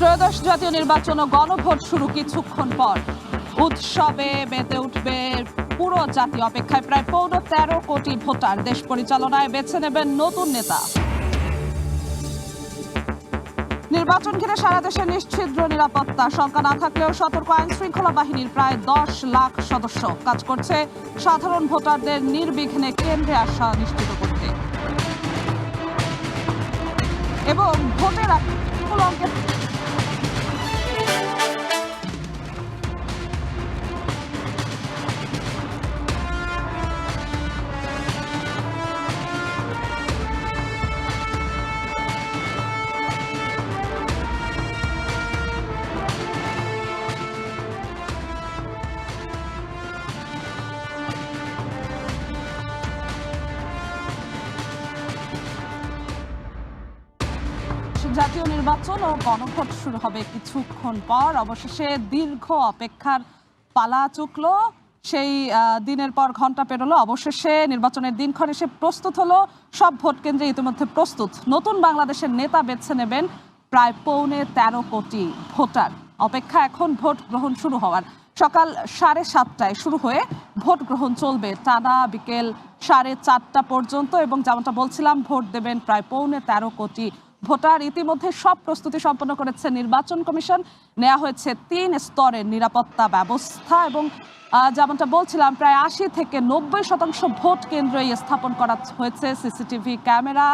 ত্রয়োদশ জাতীয় নির্বাচন ও গণভোট শুরু কিছুক্ষণ পর। উৎসবে মেতে উঠবে পুরো জাতি। অপেক্ষায় প্রায় 13.5 কোটি ভোটার। দেশ পরিচালনায় বেছে নেবেন নতুন নেতা। নির্বাচন ঘিরে সারা দেশে নিশ্ছিদ্র নিরাপত্তা। শঙ্কা না থাকলেও সতর্ক আইন শৃঙ্খলা বাহিনীর প্রায় 10 লাখ সদস্য কাজ করছে সাধারণ ভোটারদের নির্বিঘ্নে কেন্দ্রে আসা নিশ্চিত করতে এবং ভোটের আগে জাতীয় নির্বাচন ও গণভোট শুরু হবে কিছুক্ষণ পর। অবশেষে দীর্ঘ অপেক্ষার পালা চুকল। সেই দিনের পর ঘন্টা পেরোলো। অবশেষে নির্বাচনের দিনক্ষণ এসে প্রস্তুত হলো। সব ভোট কেন্দ্রে ইতিমধ্যে প্রস্তুত। নতুন বাংলাদেশের নেতা বেছে নেবেন প্রায় 13.5 কোটি ভোটার। অপেক্ষা এখন ভোট গ্রহণ শুরু হওয়ার। সকাল 7:30টায় শুরু হয়ে ভোট গ্রহণ চলবে টানা বিকেল 4:30 পর্যন্ত এবং যেমনটা বলছিলাম ভোট দেবেন প্রায় 13.5 কোটি ভোটার। ইতিমধ্যে সব প্রস্তুতি সম্পন্ন করেছে নির্বাচন কমিশন। নেওয়া হয়েছে 3 স্তরের নিরাপত্তা ব্যবস্থা এবং যেমনটা বলছিলাম প্রায় 80 থেকে 90% ভোট কেন্দ্রই স্থাপন করা হয়েছে সিসিটিভি ক্যামেরা।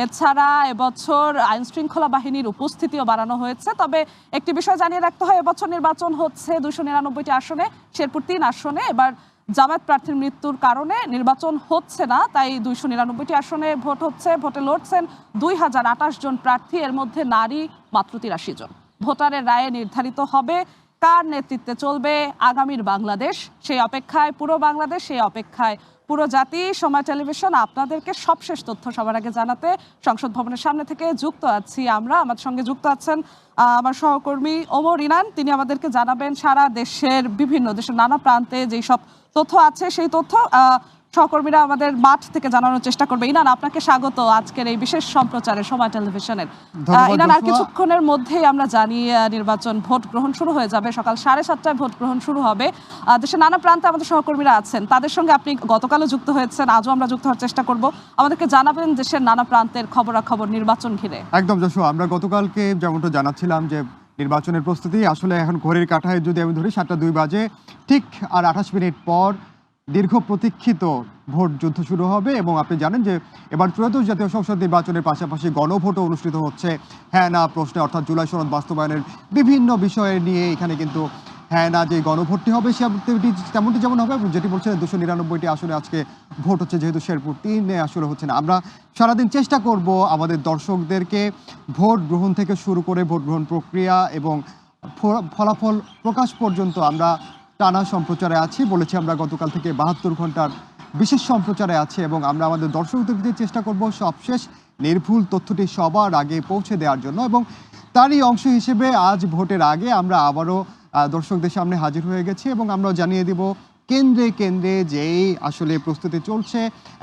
এছাড়া এবছর আইন শৃঙ্খলা বাহিনীর উপস্থিতিও বাড়ানো হয়েছে। তবে একটি বিষয় জানিয়ে রাখতে হয়, এবছর নির্বাচন হচ্ছে 299টি আসনে, শেরপুর 3 আসনে। এবার জামায়াত প্রার্থীর মৃত্যুর কারণে নির্বাচন হচ্ছে না, তাই 299টি আসনে ভোট হচ্ছে। ভোটে লড়ছেন 2028 জন প্রার্থী, এর মধ্যে নারী মাত্র 83 জন। ভোটারের রায়ে নির্ধারিত হবে কার নেতৃত্বে চলবে আগামীর বাংলাদেশ। সেই অপেক্ষায় পুরো বাংলাদেশ, সেই অপেক্ষায় পুরো জাতি। সময় টেলিভিশন আপনাদেরকে সবশেষ তথ্য সবার আগে জানাতে সংসদ ভবনের সামনে থেকে যুক্ত আছি আমরা। আমার সঙ্গে যুক্ত আছেন আমার সহকর্মী ওমর ইনান। তিনি আমাদেরকে জানাবেন সারা দেশের বিভিন্ন দেশের নানা প্রান্তে যেই সব তথ্য আছে সেই তথ্য সহকর্মীরা আমাদের মাঠ থেকে জানানোর চেষ্টা করবে। ইনান, আপনাকে স্বাগত আজকের এই বিশেষ সম্প্রচারে সময় টেলিভিশনের। ইনান, আর কিছুক্ষণের মধ্যেই আমরা জানি নির্বাচন ভোট গ্রহণ শুরু হয়ে যাবে। সকাল 7:30টায় ভোট গ্রহণ শুরু হবে। দেশের নানা প্রান্তে আমাদের সহকর্মীরা আছেন, তাদের সঙ্গে আপনি গতকালও যুক্ত হয়েছেন, আজও আমরা যুক্ত হওয়ার চেষ্টা করব। আমাদেরকে জানাবেন দেশের নানা প্রান্তের খবরাখবর নির্বাচন ঘিরে। একদম যশো, আমরা গতকালকে যেমনটা জানাচ্ছিলাম যে নির্বাচনের প্রস্তুতি আসলে এখন ঘড়ির কাঁটায় যদি আমি ধরি 7:02 বাজে, ঠিক আর 28 মিনিট পর দীর্ঘ প্রতীক্ষিত ভোট যুদ্ধ শুরু হবে। এবং আপনি জানেন যে এবার ত্রয়োদশ জাতীয় সংসদ নির্বাচনের পাশাপাশি গণভোটও অনুষ্ঠিত হচ্ছে হ্যাঁ না প্রশ্নে, অর্থাৎ জুলাই সনদ বাস্তবায়নের বিভিন্ন বিষয় নিয়ে এখানে কিন্তু হ্যাঁ না যে গণভোটটি হবে তেমনটি যেমন হবে, যেটি বলছেন 299টি আসলে আজকে ভোট হচ্ছে, যেহেতু শেরপুর 3 আসলে হচ্ছে না। আমরা সারাদিন চেষ্টা করব আমাদের দর্শকদেরকে ভোট গ্রহণ থেকে শুরু করে ভোট গ্রহণ প্রক্রিয়া এবং ফলাফল প্রকাশ পর্যন্ত আমরা টানা সম্প্রচারে আছি। বলেছি আমরা গতকাল থেকে 72 ঘন্টার বিশেষ সম্প্রচারে আছে এবং আমরা আমাদের দর্শকদের চেষ্টা করব সবশেষ নির্ভুল তথ্যটি সবার আগে পৌঁছে দেওয়ার জন্য। এবং তারই অংশ হিসেবে আজ ভোটের আগে আমরা আবারও দর্শকদের সামনে হাজির হয়ে গেছি এবং আমরা জানিয়ে দিব কেন্দ্রে কেন্দ্রে যেই আসলে প্রস্তুতি চলছে।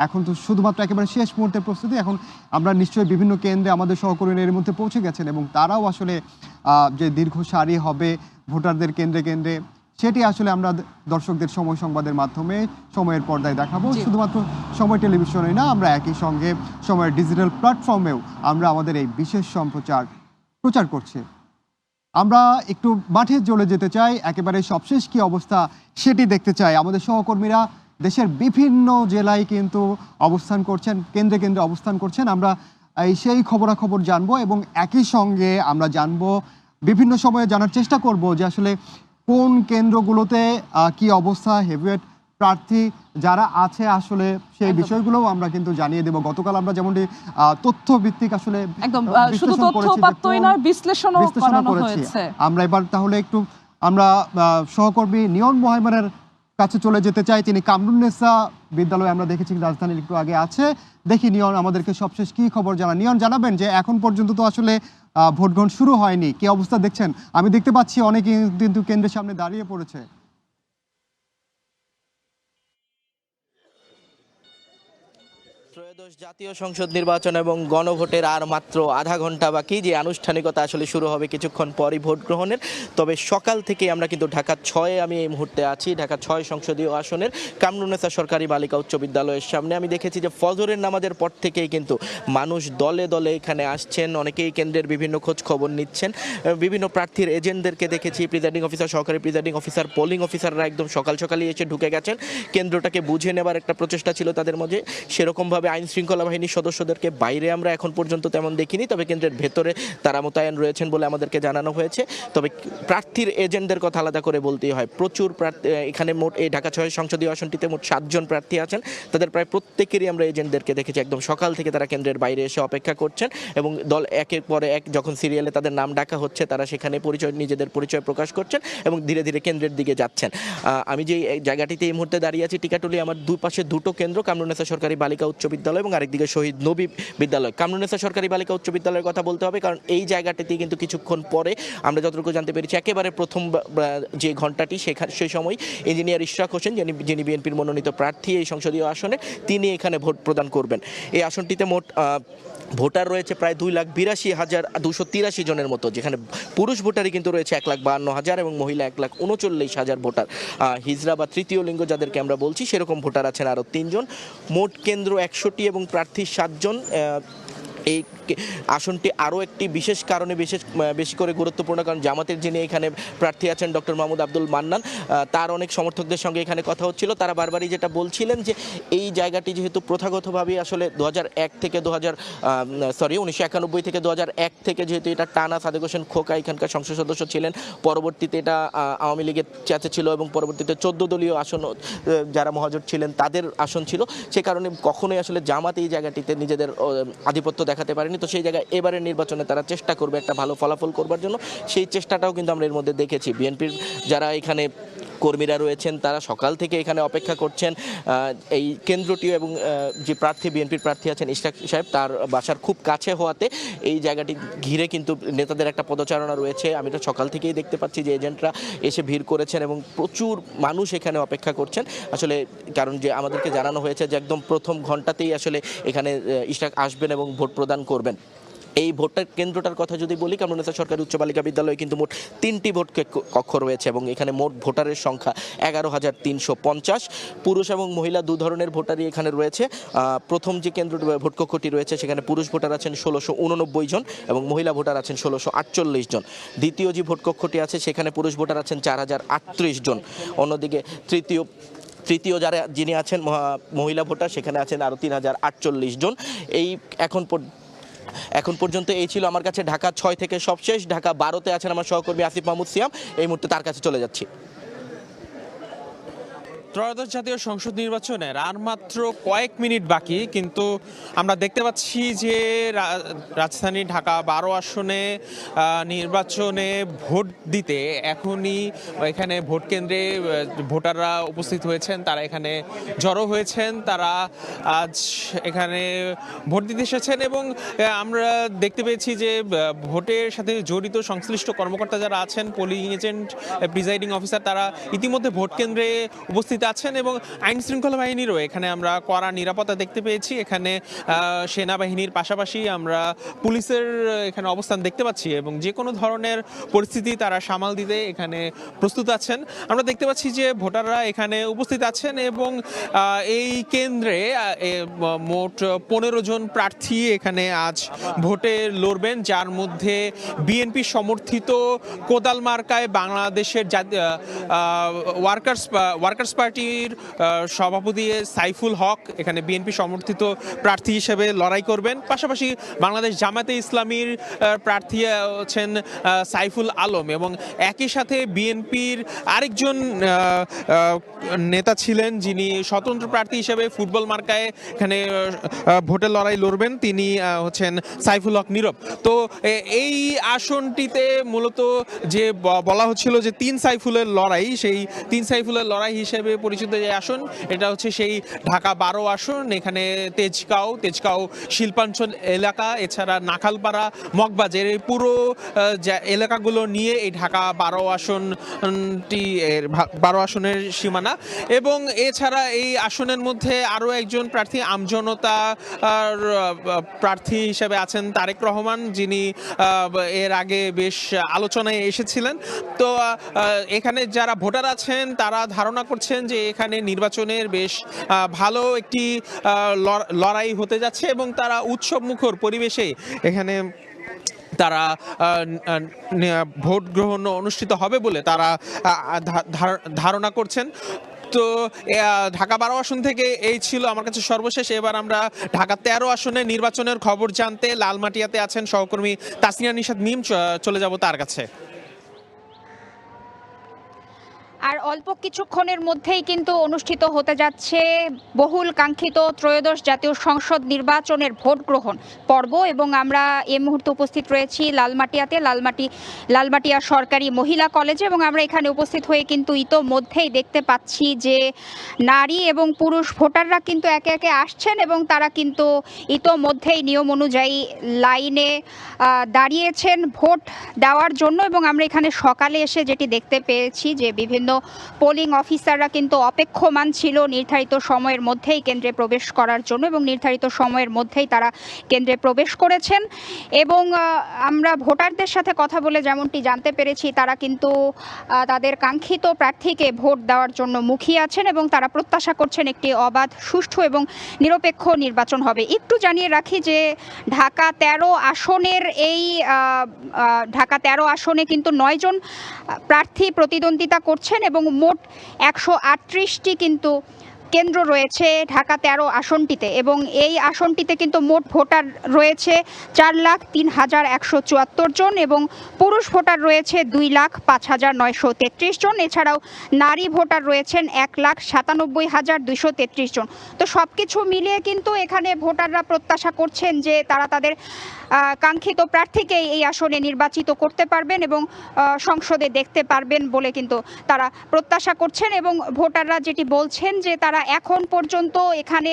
এখন তো শুধুমাত্র একেবারে শেষ মুহূর্তের প্রস্তুতি। এখন আমরা নিশ্চয়ই বিভিন্ন কেন্দ্রে আমাদের সহকর্মীরা এর মধ্যে পৌঁছে গেছেন এবং তারাও আসলে যে দীর্ঘ সারি হবে ভোটারদের কেন্দ্রে কেন্দ্রে, সেটি আসলে আমরা দর্শকদের সময় সংবাদের মাধ্যমে সময়ের পর্দায় দেখাবো। শুধুমাত্র সময় টেলিভিশনে না, আমরা একই সঙ্গে সময়ের ডিজিটাল প্ল্যাটফর্মেও আমরা আমাদের এই বিশেষ প্রচার করছি। আমরা একটু মাঠে চলে যেতে চাই, একেবারে সবশেষ কি অবস্থা সেটি দেখতে চাই। আমাদের সহকর্মীরা দেশের বিভিন্ন জেলায় কিন্তু অবস্থান করছেন, কেন্দ্রে কেন্দ্রে অবস্থান করছেন। আমরা সেই খবরাখবর জানবো এবং একই সঙ্গে আমরা জানবো বিভিন্ন সময়ে জানার চেষ্টা করব যে আসলে কোন কেন্দ্রগুলোতে কি অবস্থা, হেভিওয়েট প্রার্থী যারা আছে আসলে সেই বিষয়গুলোও আমরা কিন্তু জানিয়ে দেব। গতকাল আমরা যেমনটি তথ্য ভিত্তিক আসলে একদম শুধু তথ্যপাত্রই নয়, বিশ্লেষণও করানো হয়েছে। আমরা এবার তাহলে একটু আমরা সহকর্মী নিয়ন মোহাইমানের কাছে চলে যেতে চাই। তিনি কামরুন্নেসা বিদ্যালয়ে আমরা দেখেছি রাজধানীর একটু আগে আছে। দেখি নিয়ন আমাদেরকে সবশেষ কি খবর জানান। নিয়ন, জানাবেন যে এখন পর্যন্ত তো আসলে ভোট গ্রহণ শুরু হয়নি, কি অবস্থা দেখছেন? আমি দেখতে পাচ্ছি অনেকে কিন্তু কেন্দ্রের সামনে দাঁড়িয়ে পড়েছে। ত্রয়োদশ ত্রয়োদশ জাতীয় সংসদ নির্বাচন এবং গণভোটের আর মাত্র আধা ঘন্টা বাকি, যে আনুষ্ঠানিকতা আসলে শুরু হবে কিছুক্ষণ পরই ভোট গ্রহণের। তবে সকাল থেকে আমরা কিন্তু ঢাকা ৬ আমি এই মুহূর্তে আছি, ঢাকা ৬ সংসদীয় আসনের কামরুন্নেসা সরকারি বালিকা উচ্চ বিদ্যালয়ের সামনে। আমি দেখেছি যে ফজরের নামাজের পর থেকেই কিন্তু মানুষ দলে দলে এখানে আসছেন, অনেকেই কেন্দ্রের বিভিন্ন খোঁজ খবর নিচ্ছেন। বিভিন্ন প্রার্থীর এজেন্টদেরকে দেখেছি, প্রিজাইডিং অফিসার, সহকারী প্রিজাইডিং অফিসার, পোলিং অফিসাররা একদম সকাল সকালই এসে ঢুকে গেছেন। কেন্দ্রটাকে বুঝে নেবার একটা প্রচেষ্টা ছিল তাদের মধ্যে। সেরকমভাবে আইন শৃঙ্খলা বাহিনীর সদস্যদেরকে বাইরে আমরা এখন পর্যন্ত তেমন দেখিনি, তবে কেন্দ্রের ভেতরে তারা মোতায়েন রয়েছেন বলে আমাদেরকে জানানো হয়েছে। তবে প্রার্থীর এজেন্টদের কথা আলাদা করে বলতেই হয়, প্রচুর প্রার্থী এখানে। মোট এই ঢাকা ৬ সংসদীয় আসনটিতে মোট ৭ জন প্রার্থী আছেন, তাদের প্রায় প্রত্যেকেরই আমরা এজেন্টদেরকে দেখেছি একদম সকাল থেকে তারা কেন্দ্রের বাইরে এসে অপেক্ষা করছেন এবং দল একের পরে এক যখন সিরিয়ালে তাদের নাম ডাকা হচ্ছে তারা সেখানে নিজেদের পরিচয় প্রকাশ করছেন এবং ধীরে ধীরে কেন্দ্রের দিকে যাচ্ছেন। আমি যে জায়গাটিতে এই মুহূর্তে দাঁড়িয়ে আছি, টিকাটুলি, আমার দুপাশে দুটো কেন্দ্র, কামরুন্নেসা সরকারি বালিকা উচ্চ বিদ্যালয় এবং আরেকদিকে শহীদ নবী বিদ্যালয়। কামরুন্নেসা সরকারি বালিকা উচ্চ বিদ্যালয়ের কথা বলতে হবে, কারণ এই জায়গাটিতে কিন্তু কিছুক্ষণ পরে আমরা যতটুকু জানতে পেরেছি একেবারে প্রথম যে ঘন্টাটি সেই সময় ইঞ্জিনিয়ার ইশরাক হোসেন, যিনি বিএনপির মনোনীত প্রার্থী এই সংসদীয় আসনে, তিনি এখানে ভোট প্রদান করবেন। এই আসনটিতে মোট ভোটার রয়েছে প্রায় 2,82,283 জনের মতো, যেখানে পুরুষ ভোটারই কিন্তু রয়েছে 1,52,000 এবং মহিলা 1,39,000 ভোটার। হিজড়া বা তৃতীয় লিঙ্গ যাদেরকে আমরা বলছি সেরকম ভোটার আছেন আরও 3 জন। মোট কেন্দ্র 100টি এবং প্রার্থী 7 জন। এই আসনটি আরও একটি বিশেষ কারণে বেশি করে গুরুত্বপূর্ণ, কারণ জামাতের যিনি এখানে প্রার্থী আছেন ডক্টর মাহমুদ আব্দুল মান্নান, তার অনেক সমর্থকদের সঙ্গে এখানে কথা হচ্ছিল। তারা বারবারই যেটা বলছিলেন যে এই জায়গাটি যেহেতু প্রথাগতভাবে আসলে 1991 থেকে 2001 থেকে যেহেতু এটা টানা সাদেক হোসেন খোকা এখানকার সংসদ সদস্য ছিলেন, পরবর্তীতে এটা আওয়ামী লীগের চাচা ছিল এবং পরবর্তীতে 14 দলীয় আসন যারা মহাজোট ছিলেন তাদের আসন ছিল, সে কারণে কখনোই আসলে জামাত এই জায়গাটিতে নিজেদের আধিপত্য দেখাতে পারেনি। তো সেই জায়গায় এবারের নির্বাচনে তারা চেষ্টা করবে একটা ভালো ফলাফল করবার জন্য, সেই চেষ্টাটাও কিন্তু আমরা এর মধ্যে দেখেছি। বিএনপির যারা এখানে কর্মীরা রয়েছেন তারা সকাল থেকে এখানে অপেক্ষা করছেন। এই কেন্দ্রটিও এবং যে প্রার্থী বিএনপির প্রার্থী আছেন ইশরাক সাহেব, তার বাসার খুব কাছে হওয়াতে এই জায়গাটি ঘিরে কিন্তু নেতাদের একটা পদচারণা রয়েছে। আমি তো সকাল থেকেই দেখতে পাচ্ছি যে এজেন্টরা এসে ভিড় করেছেন এবং প্রচুর মানুষ এখানে অপেক্ষা করছেন আসলে, কারণ যে আমাদেরকে জানানো হয়েছে যে একদম প্রথম ঘন্টাতেই আসলে এখানে ইশরাক আসবেন এবং ভোট প্রদান করবেন। এই ভোটের কেন্দ্রটার কথা যদি বলি, কামরুন্নেসা সরকারি উচ্চ বালিকা বিদ্যালয়ে কিন্তু মোট 3টি ভোট কক্ষ রয়েছে এবং এখানে মোট ভোটারের সংখ্যা 11,350। পুরুষ এবং মহিলা দু ধরনের ভোটারই এখানে রয়েছে। প্রথম যে কেন্দ্র ভোট কক্ষটি রয়েছে সেখানে পুরুষ ভোটার আছেন 1689 জন এবং মহিলা ভোটার আছেন 1648 জন। দ্বিতীয় যে ভোট কক্ষটি আছে সেখানে পুরুষ ভোটার আছেন 4,038 জন। অন্যদিকে তৃতীয় যিনি আছেন মহিলা ভোটার সেখানে আছেন আরও 3,048 জন। এই এখন পর্যন্ত এই ছিল আমার কাছে ঢাকা 6 থেকে সবশেষ। ঢাকা 12তে আছেন আমার সহকর্মী আসিফ মাহমুদ সিয়াম, এই মুহূর্তে তার কাছে চলে যাচ্ছি। ত্রয়োদশ জাতীয় সংসদ নির্বাচনের আর মাত্র কয়েক মিনিট বাকি, কিন্তু আমরা দেখতে পাচ্ছি যে রাজধানী ঢাকা 12 আসনে নির্বাচনে ভোট দিতে এখনই এখানে ভোট কেন্দ্রে ভোটাররা উপস্থিত হয়েছেন, তারা এখানে জড়ো হয়েছেন, তারা আজ এখানে ভোট দিতে এসেছেন এবং আমরা দেখতে পেয়েছি যে ভোটের সাথে জড়িত সংশ্লিষ্ট কর্মকর্তা যারা আছেন, পোলিং এজেন্ট, প্রিজাইডিং অফিসার, তারা ইতিমধ্যে ভোট কেন্দ্রে উপস্থিত আছেন এবং আইন শৃঙ্খলা বাহিনীরও এখানে আমরা কড়া নিরাপত্তা দেখতে পেয়েছি। এখানে সেনাবাহিনীর পাশাপাশি আমরা পুলিশের এখানে অবস্থান দেখতে পাচ্ছি এবং যে কোনো ধরনের পরিস্থিতি তারা সামাল দিতে এখানে প্রস্তুত আছেন। আমরা দেখতে পাচ্ছি যে ভোটাররা এখানে উপস্থিত আছেন এবং এই কেন্দ্রে মোট 15 জন প্রার্থী এখানে আজ ভোটে লড়বেন, যার মধ্যে বিএনপি সমর্থিত কোদাল মার্কায় বাংলাদেশের ওয়ার্কার্স পার্টির সভাপতি সাইফুল হক এখানে বিএনপি সমর্থিত প্রার্থী হিসেবে লড়াই করবেন। পাশাপাশি বাংলাদেশ জামাতে ইসলামীর প্রার্থী হচ্ছেন সাইফুল আলম এবং একই সাথে বিএনপির আরেকজন নেতা ছিলেন যিনি স্বতন্ত্র প্রার্থী হিসেবে ফুটবল মার্কায় এখানে ভোটের লড়াই লড়বেন, তিনি হচ্ছেন সাইফুল হক নীরব। তো এই আসনটিতে মূলত যে বলা হচ্ছিল যে 3 সাইফুলের লড়াই, সেই 3 সাইফুলের লড়াই হিসেবে পরিচিত যে আসন, এটা হচ্ছে সেই ঢাকা 12 আসন। এখানে তেজগাঁও শিল্পাঞ্চল এলাকা, এছাড়া নাখালপাড়া, মগবাজার, এই পুরো এলাকাগুলো নিয়ে এই ঢাকা 12 আসনের সীমানা। এবং এছাড়া এই আসনের মধ্যে আরও একজন প্রার্থী আমজনতা প্রার্থী হিসেবে আছেন তারেক রহমান, যিনি এর আগে বেশ আলোচনায় এসেছিলেন। তো এখানে যারা ভোটার আছেন তারা ধারণা করছেন যে এখানে নির্বাচনের বেশ ভালো একটি লড়াই হতে যাচ্ছে এবং তারা উৎসবমুখর পরিবেশে এখানে তারা ভোট গ্রহণ অনুষ্ঠিত হবে বলে তারা ধারণা করছেন। তো ঢাকা 12 আসন থেকে এই ছিল আমার কাছে সর্বশেষ। এবার আমরা ঢাকা 13 আসনে নির্বাচনের খবর জানতে লালমাটিয়াতে আছেন সহকর্মী তাসনিয়া নিশাত মিম, চলে যাব তার কাছে। আর অল্প কিছুক্ষণের মধ্যেই কিন্তু অনুষ্ঠিত হতে যাচ্ছে বহুল কাঙ্ক্ষিত ত্রয়োদশ জাতীয় সংসদ নির্বাচনের ভোট গ্রহণ পর্ব, এবং আমরা এই মুহূর্তে উপস্থিত রয়েছি লালমাটিয়া সরকারি মহিলা কলেজে, এবং আমরা এখানে উপস্থিত হয়ে কিন্তু ইতোমধ্যেই দেখতে পাচ্ছি যে নারী এবং পুরুষ ভোটাররা কিন্তু একে একে আসছেন এবং তারা কিন্তু ইতোমধ্যেই নিয়ম অনুযায়ী লাইনে দাঁড়িয়েছেন ভোট দেওয়ার জন্য। এবং আমরা এখানে সকালে এসে যেটি দেখতে পেয়েছি যে বিভিন্ন পোলিং অফিসাররা কিন্তু অপেক্ষমান ছিল নির্ধারিত সময়ের মধ্যেই কেন্দ্রে প্রবেশ করার জন্য, এবং নির্ধারিত সময়ের মধ্যেই তারা কেন্দ্রে প্রবেশ করেছেন। এবং আমরা ভোটারদের সাথে কথা বলে যেমনটি জানতে পেরেছি, তারা কিন্তু তাদের কাঙ্ক্ষিত প্রার্থীকে ভোট দেওয়ার জন্য মুখিয়ে আছেন এবং তারা প্রত্যাশা করছেন একটি অবাধ, সুষ্ঠু এবং নিরপেক্ষ নির্বাচন হবে। একটু জানিয়ে রাখি যে ঢাকা 13 আসনে কিন্তু 9 জন প্রার্থী প্রতিদ্বন্দ্বিতা করছেন এবং মোট 138টি কিন্তু কেন্দ্র রয়েছে ঢাকা 13 আসনটিতে, এবং এই আসনটিতে কিন্তু মোট ভোটার রয়েছে 4,03,174 জন এবং পুরুষ ভোটার রয়েছে 2,05,933 জন। এছাড়াও নারী ভোটার রয়েছেন 1,97,233 জন। তো সব কিছু মিলিয়ে কিন্তু এখানে ভোটাররা প্রত্যাশা করছেন যে তারা তাদের কাঙ্ক্ষিত প্রার্থীকে এই আসনে নির্বাচিত করতে পারবেন এবং সংসদে দেখতে পারবেন বলে কিন্তু তারা প্রত্যাশা করছেন। এবং ভোটাররা যেটি বলছেন যে তারা এখন পর্যন্ত এখানে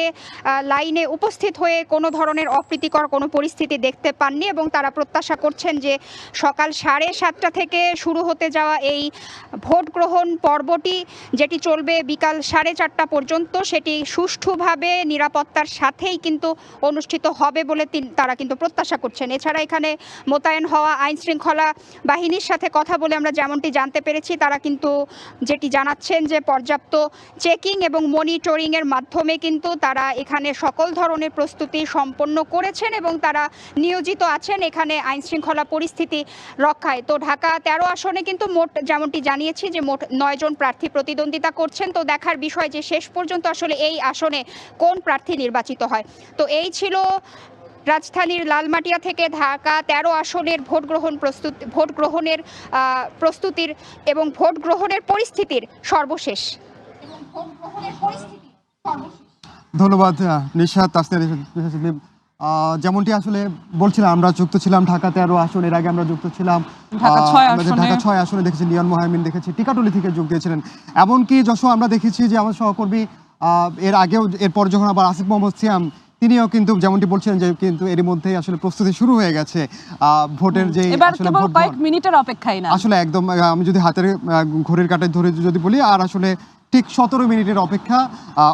লাইনে উপস্থিত হয়ে কোনো ধরনের অপ্রীতিকর কোনো পরিস্থিতি দেখতে পাননি, এবং তারা প্রত্যাশা করছেন যে সকাল 7:30 থেকে শুরু হতে যাওয়া এই ভোট গ্রহণ পর্বটি, যেটি চলবে বিকাল 4:30 পর্যন্ত, সেটি সুষ্ঠুভাবে নিরাপত্তার সাথেই কিন্তু অনুষ্ঠিত হবে বলে তারা কিন্তু প্রত্যাশা করছেন। এছাড়া এখানে মোতায়েন হওয়া আইন শৃঙ্খলা বাহিনীর সাথে কথা বলে আমরা যেমনটি জানতে পেরেছি, তারা কিন্তু যেটি জানাচ্ছেন যে পর্যাপ্ত চেকিং এবং মনিটরিংয়ের মাধ্যমে কিন্তু তারা এখানে সকল ধরনের প্রস্তুতি সম্পন্ন করেছেন এবং তারা নিয়োজিত আছেন এখানে আইন শৃঙ্খলা পরিস্থিতি রক্ষায়। তো ঢাকা 13 আসনে কিন্তু মোট, যেমনটি জানিয়েছি, যে মোট 9 জন প্রার্থী প্রতিদ্বন্দ্বিতা করছেন। তো দেখার বিষয় যে শেষ পর্যন্ত আসলে এই আসনে কোন প্রার্থী নির্বাচিত হয়। তো এই ছিল রাজধানীর লালমাটিয়া থেকে ঢাকা 13 আসনের ভোট গ্রহণের প্রস্তুতির এবং ভোট গ্রহণের পরিস্থিতির সর্বশেষ। ধন্যবাদ নিশাত, তাসনিয়া। যেমনটি আসলে বলছিলাম, আমরা যুক্ত ছিলাম ঢাকা 13 আসন, এর আগে আমরা যুক্ত ছিলাম ঢাকা 6 আসনে দেখেছি লিয়ন মোহাম্মিন, দেখেছি টিকাটুলি থেকে যোগ দিয়েছিলেন। এমনকি যশোর আমরা দেখেছি যে আমার সহকর্মী এর আগেও, এরপর যখন আবার আসিফ মোহাম্মদ সিয়াম, তিনিও কিন্তু যেমনটি বলছিলেন যে কিন্তু এর মধ্যেই আসলে প্রস্তুতি শুরু হয়ে গেছে ভোটের, যে আসলে কয়েক মিনিটের অপেক্ষাই না, আসলে একদম আমি যদি হাতের ঘড়ির কাঁটায় ধরে যদি বলি, আর আসলে ঠিক 17 মিনিটের অপেক্ষা।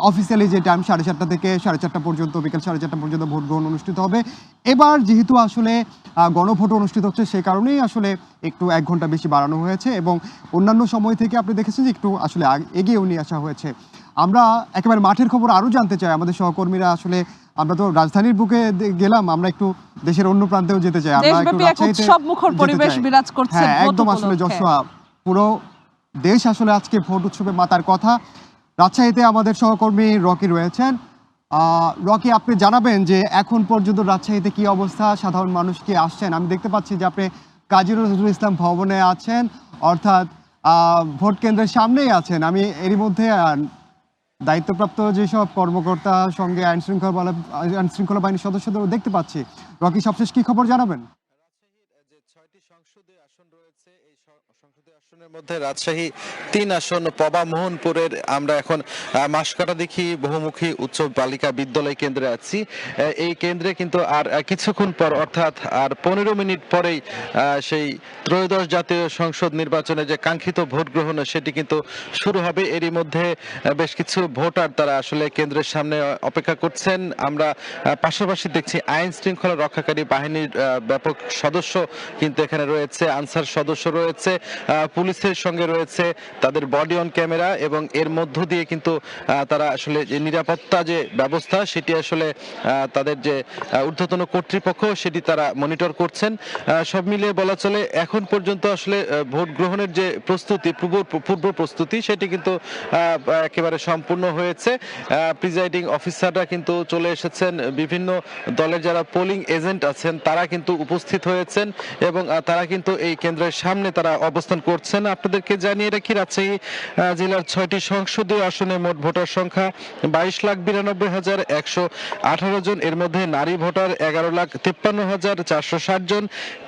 অফিসিয়ালি যে টাইম 4:30 থেকে 4:30 পর্যন্ত, বিকেল 4:30 পর্যন্ত ভোট গ্রহণ অনুষ্ঠিত হবে। এবার যেহেতু আসলে গণভোট অনুষ্ঠিত হচ্ছে, সেই কারণেই আসলে একটু 1 ঘন্টা বেশি বাড়ানো হয়েছে এবং অন্যান্য সময় থেকে আপনি দেখেছেন যে একটু আসলে এগিয়েও নিয়ে আসা হয়েছে। আমরা একেবারে মাঠের খবর আরও জানতে চাই, আমাদের সহকর্মীরা আসলে, আমরা তো রাজধানীর বুকে গেলাম, আমরা একটু দেশের অন্য প্রান্তেও যেতে চাই। আমরা একটু উৎসবমুখর পরিবেশ বিরাজ করছে। হ্যাঁ, একদম আসলে যশোয়া, পুরো দেশ আসলে আজকে ভোট উৎসবে মাতার কথা। রাজশাহীতে আমাদের সহকর্মী রকি রয়েছেন। রকি, আপনি জানাবেন যে এখন পর্যন্ত রাজশাহীতে কি অবস্থা, সাধারণ মানুষ কি আসছেন? আমি দেখতে পাচ্ছি যে আপনি কাজী নজরুল ইসলাম ভবনে আছেন, অর্থাৎ ভোট কেন্দ্রের সামনেই আছেন। আমি এরই মধ্যে দায়িত্বপ্রাপ্ত যেসব কর্মকর্তার সঙ্গে আইন শৃঙ্খলা বাহিনীর সদস্যদেরও দেখতে পাচ্ছি। রকি, সবশেষ কি খবর জানাবেন? যে 6টি সংসদ সংসদীয় আসন রয়েছে। এই সংসদীয় আসনের মধ্যে রাজশাহী 3 আসন, পবা মোহনপুরের আমরা এখন মাসকাটা দেখি বহুমুখী উচ্চ বালিকা বিদ্যালয় কেন্দ্রে আছি। এই কেন্দ্রে কিন্তু আর কিছুক্ষণ পর অর্থাৎ আর 15 মিনিট পরেই সেই ত্রয়োদশ জাতীয় সংসদ নির্বাচনে যে কাঙ্ক্ষিত ভোট গ্রহণ সেটি কিন্তু শুরু হবে। এরই মধ্যে বেশ কিছু ভোটার তারা আসলে কেন্দ্রের সামনে অপেক্ষা করছেন। আমরা পাশাপাশি দেখছি আইন শৃঙ্খলা রক্ষাকারী বাহিনীর ব্যাপক সদস্য কিন্তু এখানে রয়েছে, আনসার সদস্য রয়েছে, পুলিশের সঙ্গে রয়েছে তাদের বডি অন ক্যামেরা, এবং এর মধ্য দিয়ে কিন্তু তারা আসলে যে নিরাপত্তা যে ব্যবস্থা সেটি আসলে তাদের যে ঊর্ধ্বতন কর্তৃপক্ষ সেটি তারা মনিটর করছেন। সব মিলিয়ে বলা চলে এখন পর্যন্ত আসলে ভোট গ্রহণের যে প্রস্তুতি, পূর্ব প্রস্তুতি সেটি কিন্তু একেবারে সম্পূর্ণ হয়েছে। প্রিজাইডিং অফিসাররা কিন্তু চলে এসেছেন, বিভিন্ন দলের যারা পোলিং এজেন্ট আছেন তারা কিন্তু উপস্থিত হয়েছেন এবং তারা কিন্তু এই কেন্দ্রের সামনে তারা অবস্থান করছেন। আপনাদেরকে জানিয়ে রাখি রাজশাহী জেলার 6টি সংসদীয় আসনে মোট ভোটার সংখ্যা 22,92,118 জন। এর মধ্যে নারী ভোটার 11,53,460 জন,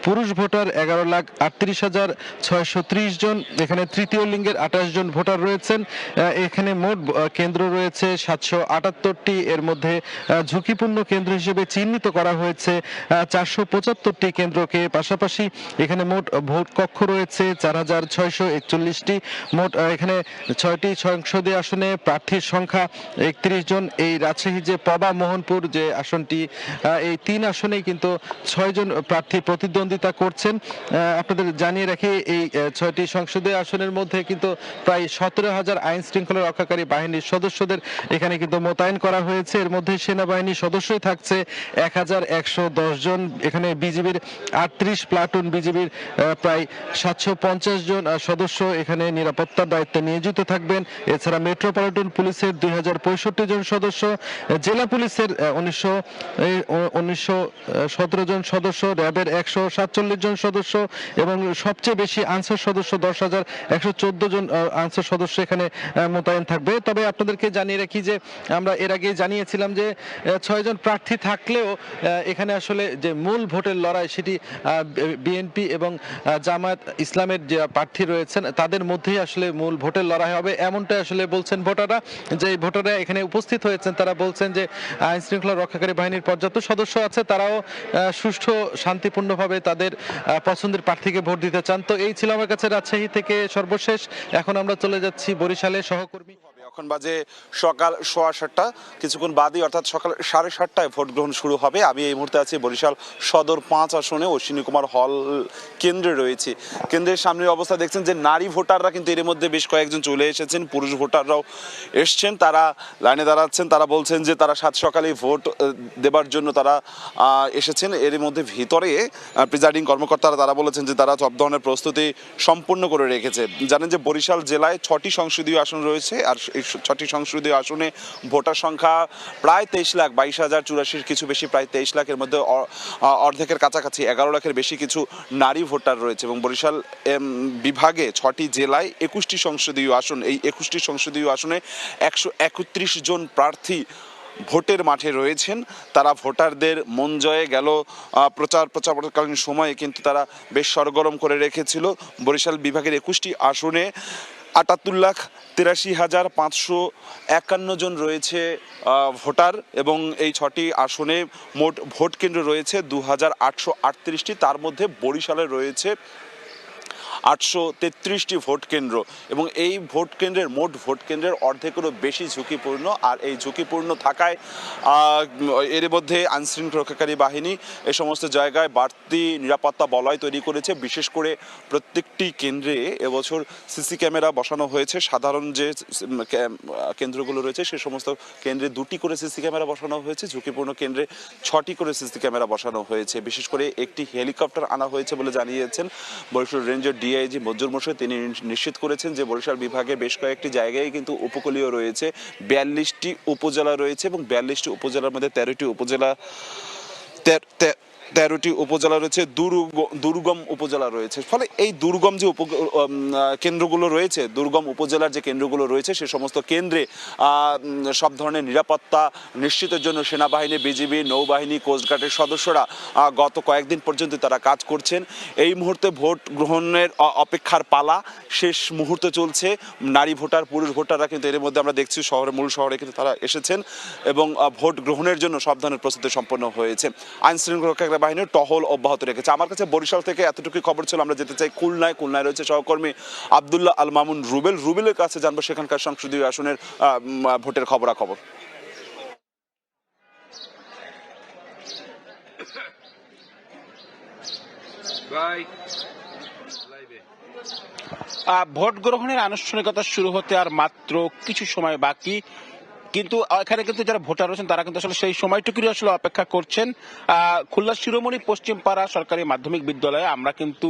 পুরুষ ভোটার 11,38,630 জন। এখানে তৃতীয় লিঙ্গের 28 জন ভোটার রয়েছেন। এখানে মোট কেন্দ্র রয়েছে 778টি। এর মধ্যে ঝুঁকিপূর্ণ কেন্দ্র হিসেবে চিহ্নিত করা হয়েছে 475টি কেন্দ্রকে। পাশাপাশি এখানে মোট ভোট কক্ষ রয়েছে 4,641টি। মোট এখানে 6টি সংসদীয় আসনে প্রার্থীর সংখ্যা 31 জন। এই রাজশাহী যে পবা মোহনপুর যে আসনটি, এই 3 আসনেই কিন্তু 6 জন প্রার্থী প্রতিদ্বন্দ্বিতা করছেন। আপনাদের জানিয়ে রাখি এই 6টি সংসদীয় আসনের মধ্যে কিন্তু প্রায় 17,000 আইন শৃঙ্খলা রক্ষাকারী বাহিনীর সদস্যদের এখানে কিন্তু মোতায়েন করা হয়েছে। এর মধ্যে সেনাবাহিনী সদস্যই থাকছে 1,110 জন। এখানে বিজিবির 38 প্লাটুন, বিজিবির প্রায় 750 জন সদস্য এখানে নিরাপত্তার দায়িত্বে নিয়োজিত থাকবেন। এছাড়া মেট্রোপলিটন পুলিশের 2,065 জন সদস্য, জেলা পুলিশের 1917 জন সদস্য, র্যাবের 147 জন সদস্য এবং সবচেয়ে বেশি আনসার সদস্য 10,114 জন আনসার সদস্য এখানে মোতায়েন থাকবে। তবে আপনাদেরকে জানিয়ে রাখি যে আমরা এর আগে জানিয়েছিলাম যে 6 জন প্রার্থী থাকলেও এখানে আসলে যে মূল ভোটের লড়াই সেটি বিএনপি এবং জামায়াত ইসলামের যে প্রার্থী রয়েছেন তাদের মধ্যেই আসলে মূল ভোটের লড়াই হবে, এমনটাই আসলে বলছেন ভোটাররা। যে ভোটাররা এখানে উপস্থিত হয়েছেন তারা বলছেন যে আইন শৃঙ্খলা রক্ষাকারী বাহিনীর পর্যাপ্ত সদস্য আছে, তারাও সুষ্ঠু শান্তিপূর্ণভাবে তাদের পছন্দের প্রার্থীকে ভোট দিতে চান। তো এই ছিল আমার কাছে রাজশাহী থেকে সর্বশেষ। এখন আমরা চলে যাচ্ছি বরিশালে। সহকর্মী এখন বাজে সকাল 7:15, কিছুক্ষণ বাদই অর্থাৎ সকাল 7:30টায় ভোট গ্রহণ শুরু হবে। আমি এই মুহূর্তে আছি বরিশাল সদর 5 আসনে অশ্বিনী কুমার হল কেন্দ্রে রয়েছে। কেন্দ্রের সামনের অবস্থা দেখছেন যে নারী ভোটাররা কিন্তু এর মধ্যে বেশ কয়েকজন চলে এসেছেন, পুরুষ ভোটাররাও এসছেন, তারা লাইনে দাঁড়াচ্ছেন। তারা বলছেন যে তারা সাত সকালেই ভোট দেবার জন্য তারা এসেছেন। এর মধ্যে ভিতরে প্রিজাইডিং কর্মকর্তারা তারা বলেছেন যে তারা সব ধরনের প্রস্তুতি সম্পূর্ণ করে রেখেছে। জানেন যে বরিশাল জেলায় 6টি সংসদীয় আসন রয়েছে, আর এই 6টি সংসদীয় আসনে ভোটার সংখ্যা প্রায় 23,22,084 কিছু বেশি, প্রায় 23 লাখ। এর মধ্যে অর্ধেকের কাছাকাছি 11 লাখের বেশি কিছু নারী ভোটার রয়েছে। এবং বরিশাল বিভাগে 6টি জেলায় 21টি সংসদীয় আসন। এই 21টি সংসদীয় আসনে 131 জন প্রার্থী ভোটের মাঠে রয়েছেন। তারা ভোটারদের মন জয়ে গেল প্রচারকালীন সময়ে কিন্তু তারা বেশ সরগরম করে রেখেছিল। বরিশাল বিভাগের 21টি আসনে 78,83,551 জন রয়েছে ভোটার, এবং এই 6টি আসনে মোট ভোট কেন্দ্র রয়েছে 2,838টি। তার মধ্যে বরিশালে রয়েছে 833টি ভোট কেন্দ্র, এবং এই ভোট কেন্দ্রের মোট ভোট কেন্দ্রের অর্ধেকেরও বেশি ঝুঁকিপূর্ণ। আর এই ঝুঁকিপূর্ণ থাকায় এর মধ্যে আইনশৃঙ্খলা রক্ষাকারী বাহিনী এই সমস্ত জায়গায় বাড়তি নিরাপত্তা বলয় তৈরি করেছে। বিশেষ করে প্রত্যেকটি কেন্দ্রে এবছর সিসি ক্যামেরা বসানো হয়েছে। সাধারণ যে কেন্দ্রগুলো রয়েছে সে সমস্ত কেন্দ্রে 2টি করে সিসি ক্যামেরা বসানো হয়েছে, ঝুঁকিপূর্ণ কেন্দ্রে 6টি করে সিসি ক্যামেরা বসানো হয়েছে। বিশেষ করে একটি হেলিকপ্টার আনা হয়েছে বলে জানিয়েছেন বরিশাল রেঞ্জের ডিআইজি মঞ্জুর মোর্শেদ। তিনি নিশ্চিত করেছেন যে বরিশাল বিভাগে বেশ কয়েকটি জায়গায় কিন্তু উপকূলীয় রয়েছে, 42টি উপজেলা রয়েছে, এবং 42টি উপজেলার মধ্যে 13টি উপজেলা 13টি উপজেলা রয়েছে, দুর্গম উপজেলা রয়েছে। ফলে এই দুর্গম যে কেন্দ্রগুলো রয়েছে, দুর্গম উপজেলার যে কেন্দ্রগুলো রয়েছে, সে সমস্ত কেন্দ্রে সব ধরনের নিরাপত্তা নিশ্চিতের জন্য সেনাবাহিনী, বিজিবি, নৌবাহিনী, কোস্টগার্ডের সদস্যরা গত কয়েকদিন পর্যন্ত তারা কাজ করছেন। এই মুহূর্তে ভোট গ্রহণের অপেক্ষার পালা শেষ মুহূর্তে চলছে। নারী ভোটার, পুরুষ ভোটাররা কিন্তু এর মধ্যে আমরা দেখছি মূল শহরে কিন্তু তারা এসেছেন এবং ভোট গ্রহণের জন্য সব ধরনের প্রস্তুতি সম্পন্ন হয়েছে। আইন শৃঙ্খলা বাহিনীর টহল অব্যাহত রেখেছে। আমার কাছে বরিশাল থেকে এতটুকুই খবর ছিল। আমরা যেতে চাই খুলনায় রয়েছে সহকর্মী আব্দুল্লাহ আল মামুন রুবেলের কাছে জানবো সেখানকার সংসদীয় আসনের ভোটের খবরাখবর। ভোট গ্রহণের আনুষ্ঠানিকতা শুরু হতে আর মাত্র কিছু সময় বাকি, কিন্তু এখানে কিন্তু যারা ভোটার রয়েছেন তারা কিন্তু আসলে সেই সময়টুকুই আসলে অপেক্ষা করছেন। খুলনা শিরোমণি পশ্চিমপাড়া সরকারি মাধ্যমিক বিদ্যালয়ে আমরা কিন্তু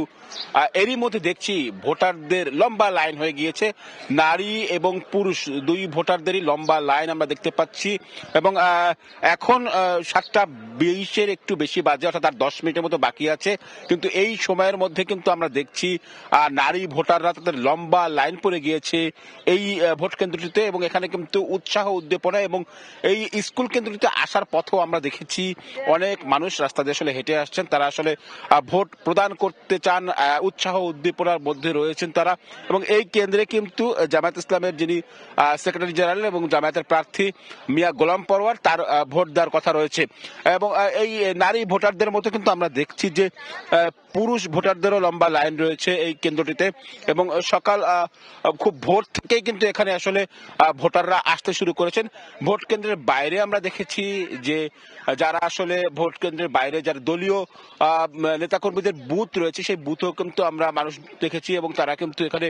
এরই মধ্যে দেখছি ভোটারদের লম্বা লাইন হয়ে গিয়েছে। নারী এবং পুরুষ দুই ভোটারদেরই লম্বা লাইন আমরা দেখতে পাচ্ছি এবং এখন 7:20 একটু বেশি বাজে, অর্থাৎ আর 10 মিনিটের মতো বাকি আছে। কিন্তু এই সময়ের মধ্যে কিন্তু আমরা দেখছি নারী ভোটাররা তাদের লম্বা লাইন পড়ে গিয়েছে এই ভোট কেন্দ্রটিতে এবং এখানে কিন্তু উৎসাহ উদ্দীপনা এবং এই স্কুল কেন্দ্রটিতে আসার পথেও আমরা দেখেছি অনেক মানুষ রাস্তা দিয়ে আসলে হেঁটে আসছেন। তারা আসলে ভোট প্রদান করতে চান, উৎসাহ উদ্দীপনার মধ্যে রয়েছেন তারা। এবং এই কেন্দ্রে কিন্তু জামায়াত ইসলামের যিনি সেক্রেটারি জেনারেল এবং জামায়াতের প্রার্থী মিয়া গোলাম পরওয়ার, তার ভোট দেওয়ার কথা রয়েছে। এবং এই নারী ভোটারদের মতো কিন্তু আমরা দেখছি যে পুরুষ ভোটারদেরও লম্বা লাইন রয়েছে এই কেন্দ্রটিতে এবং সকাল খুব ভোর থেকেই কিন্তু এখানে আসলে ভোটাররা আসতে শুরু করেছেন। ভোট কেন্দ্রের বাইরে আমরা দেখেছি যে যারা আসলে ভোট কেন্দ্রের বাইরে যারা দলীয় নেতাকর্মীদের বুথ রয়েছে সেই বুথেও কিন্তু আমরা মানুষ দেখেছি এবং তারা কিন্তু এখানে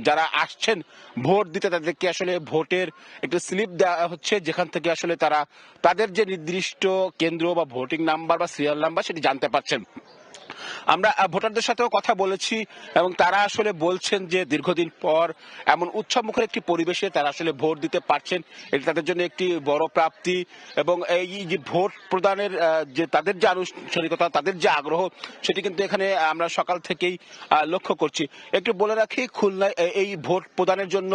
যারা আসছেন ভোট দিতে তাদেরকে আসলে ভোটের একটা স্লিপ দেওয়া হচ্ছে, যেখান থেকে আসলে তারা তাদের যে নির্দিষ্ট কেন্দ্র বা ভোটিং নাম্বার বা সিরিয়াল নাম্বার সেটি জানতে পারছেন। আমরা ভোটারদের সাথেও কথা বলেছি এবং তারা আসলে বলছেন যে দীর্ঘদিন পর এমন উৎসবমুখর একটি পরিবেশে তারা আসলে ভোট দিতে পারছেন, এটি তাদের জন্য একটি বড় প্রাপ্তি। এবং এই যে ভোট প্রদানের যে তাদের যে আনুষ্ঠানিকতা, তাদের যে আগ্রহ, সেটি কিন্তু এখানে আমরা সকাল থেকেই লক্ষ্য করছি। একটু বলে রাখি, খুলনায় এই ভোট প্রদানের জন্য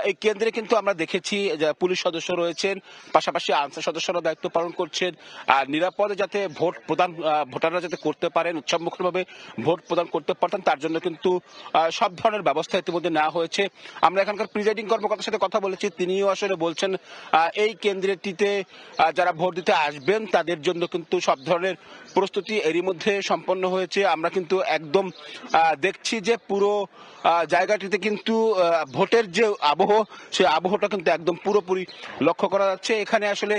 এই কেন্দ্রে কিন্তু আমরা দেখেছি পুলিশ সদস্য রয়েছেন, পাশাপাশি আনসার সদস্যরা দায়িত্ব পালন করছেন। আর নিরাপদে যাতে ভোট প্রদান ভোটাররা যাতে করতে পারেন, উৎসবমুখরভাবে ভোট প্রদান করতে পারতেন, তার জন্য কিন্তু সব ধরনের ব্যবস্থা ইতিমধ্যে নেওয়া হয়েছে। আমরা এখানকার প্রিজাইডিং কর্মকর্তার সাথে কথা বলেছি, তিনিও আসলে বলছেন এই কেন্দ্রটিতে যারা ভোট দিতে আসবেন তাদের জন্য কিন্তু সব ধরনের প্রস্তুতি এরই মধ্যে সম্পন্ন হয়েছে। আমরা কিন্তু একদম দেখছি যে পুরো জায়গাটিতে কিন্তু ভোটের যে আবহ, সেই আবহটা কিন্তু একদম পুরোপুরি লক্ষ্য করা যাচ্ছে। এখানে আসলে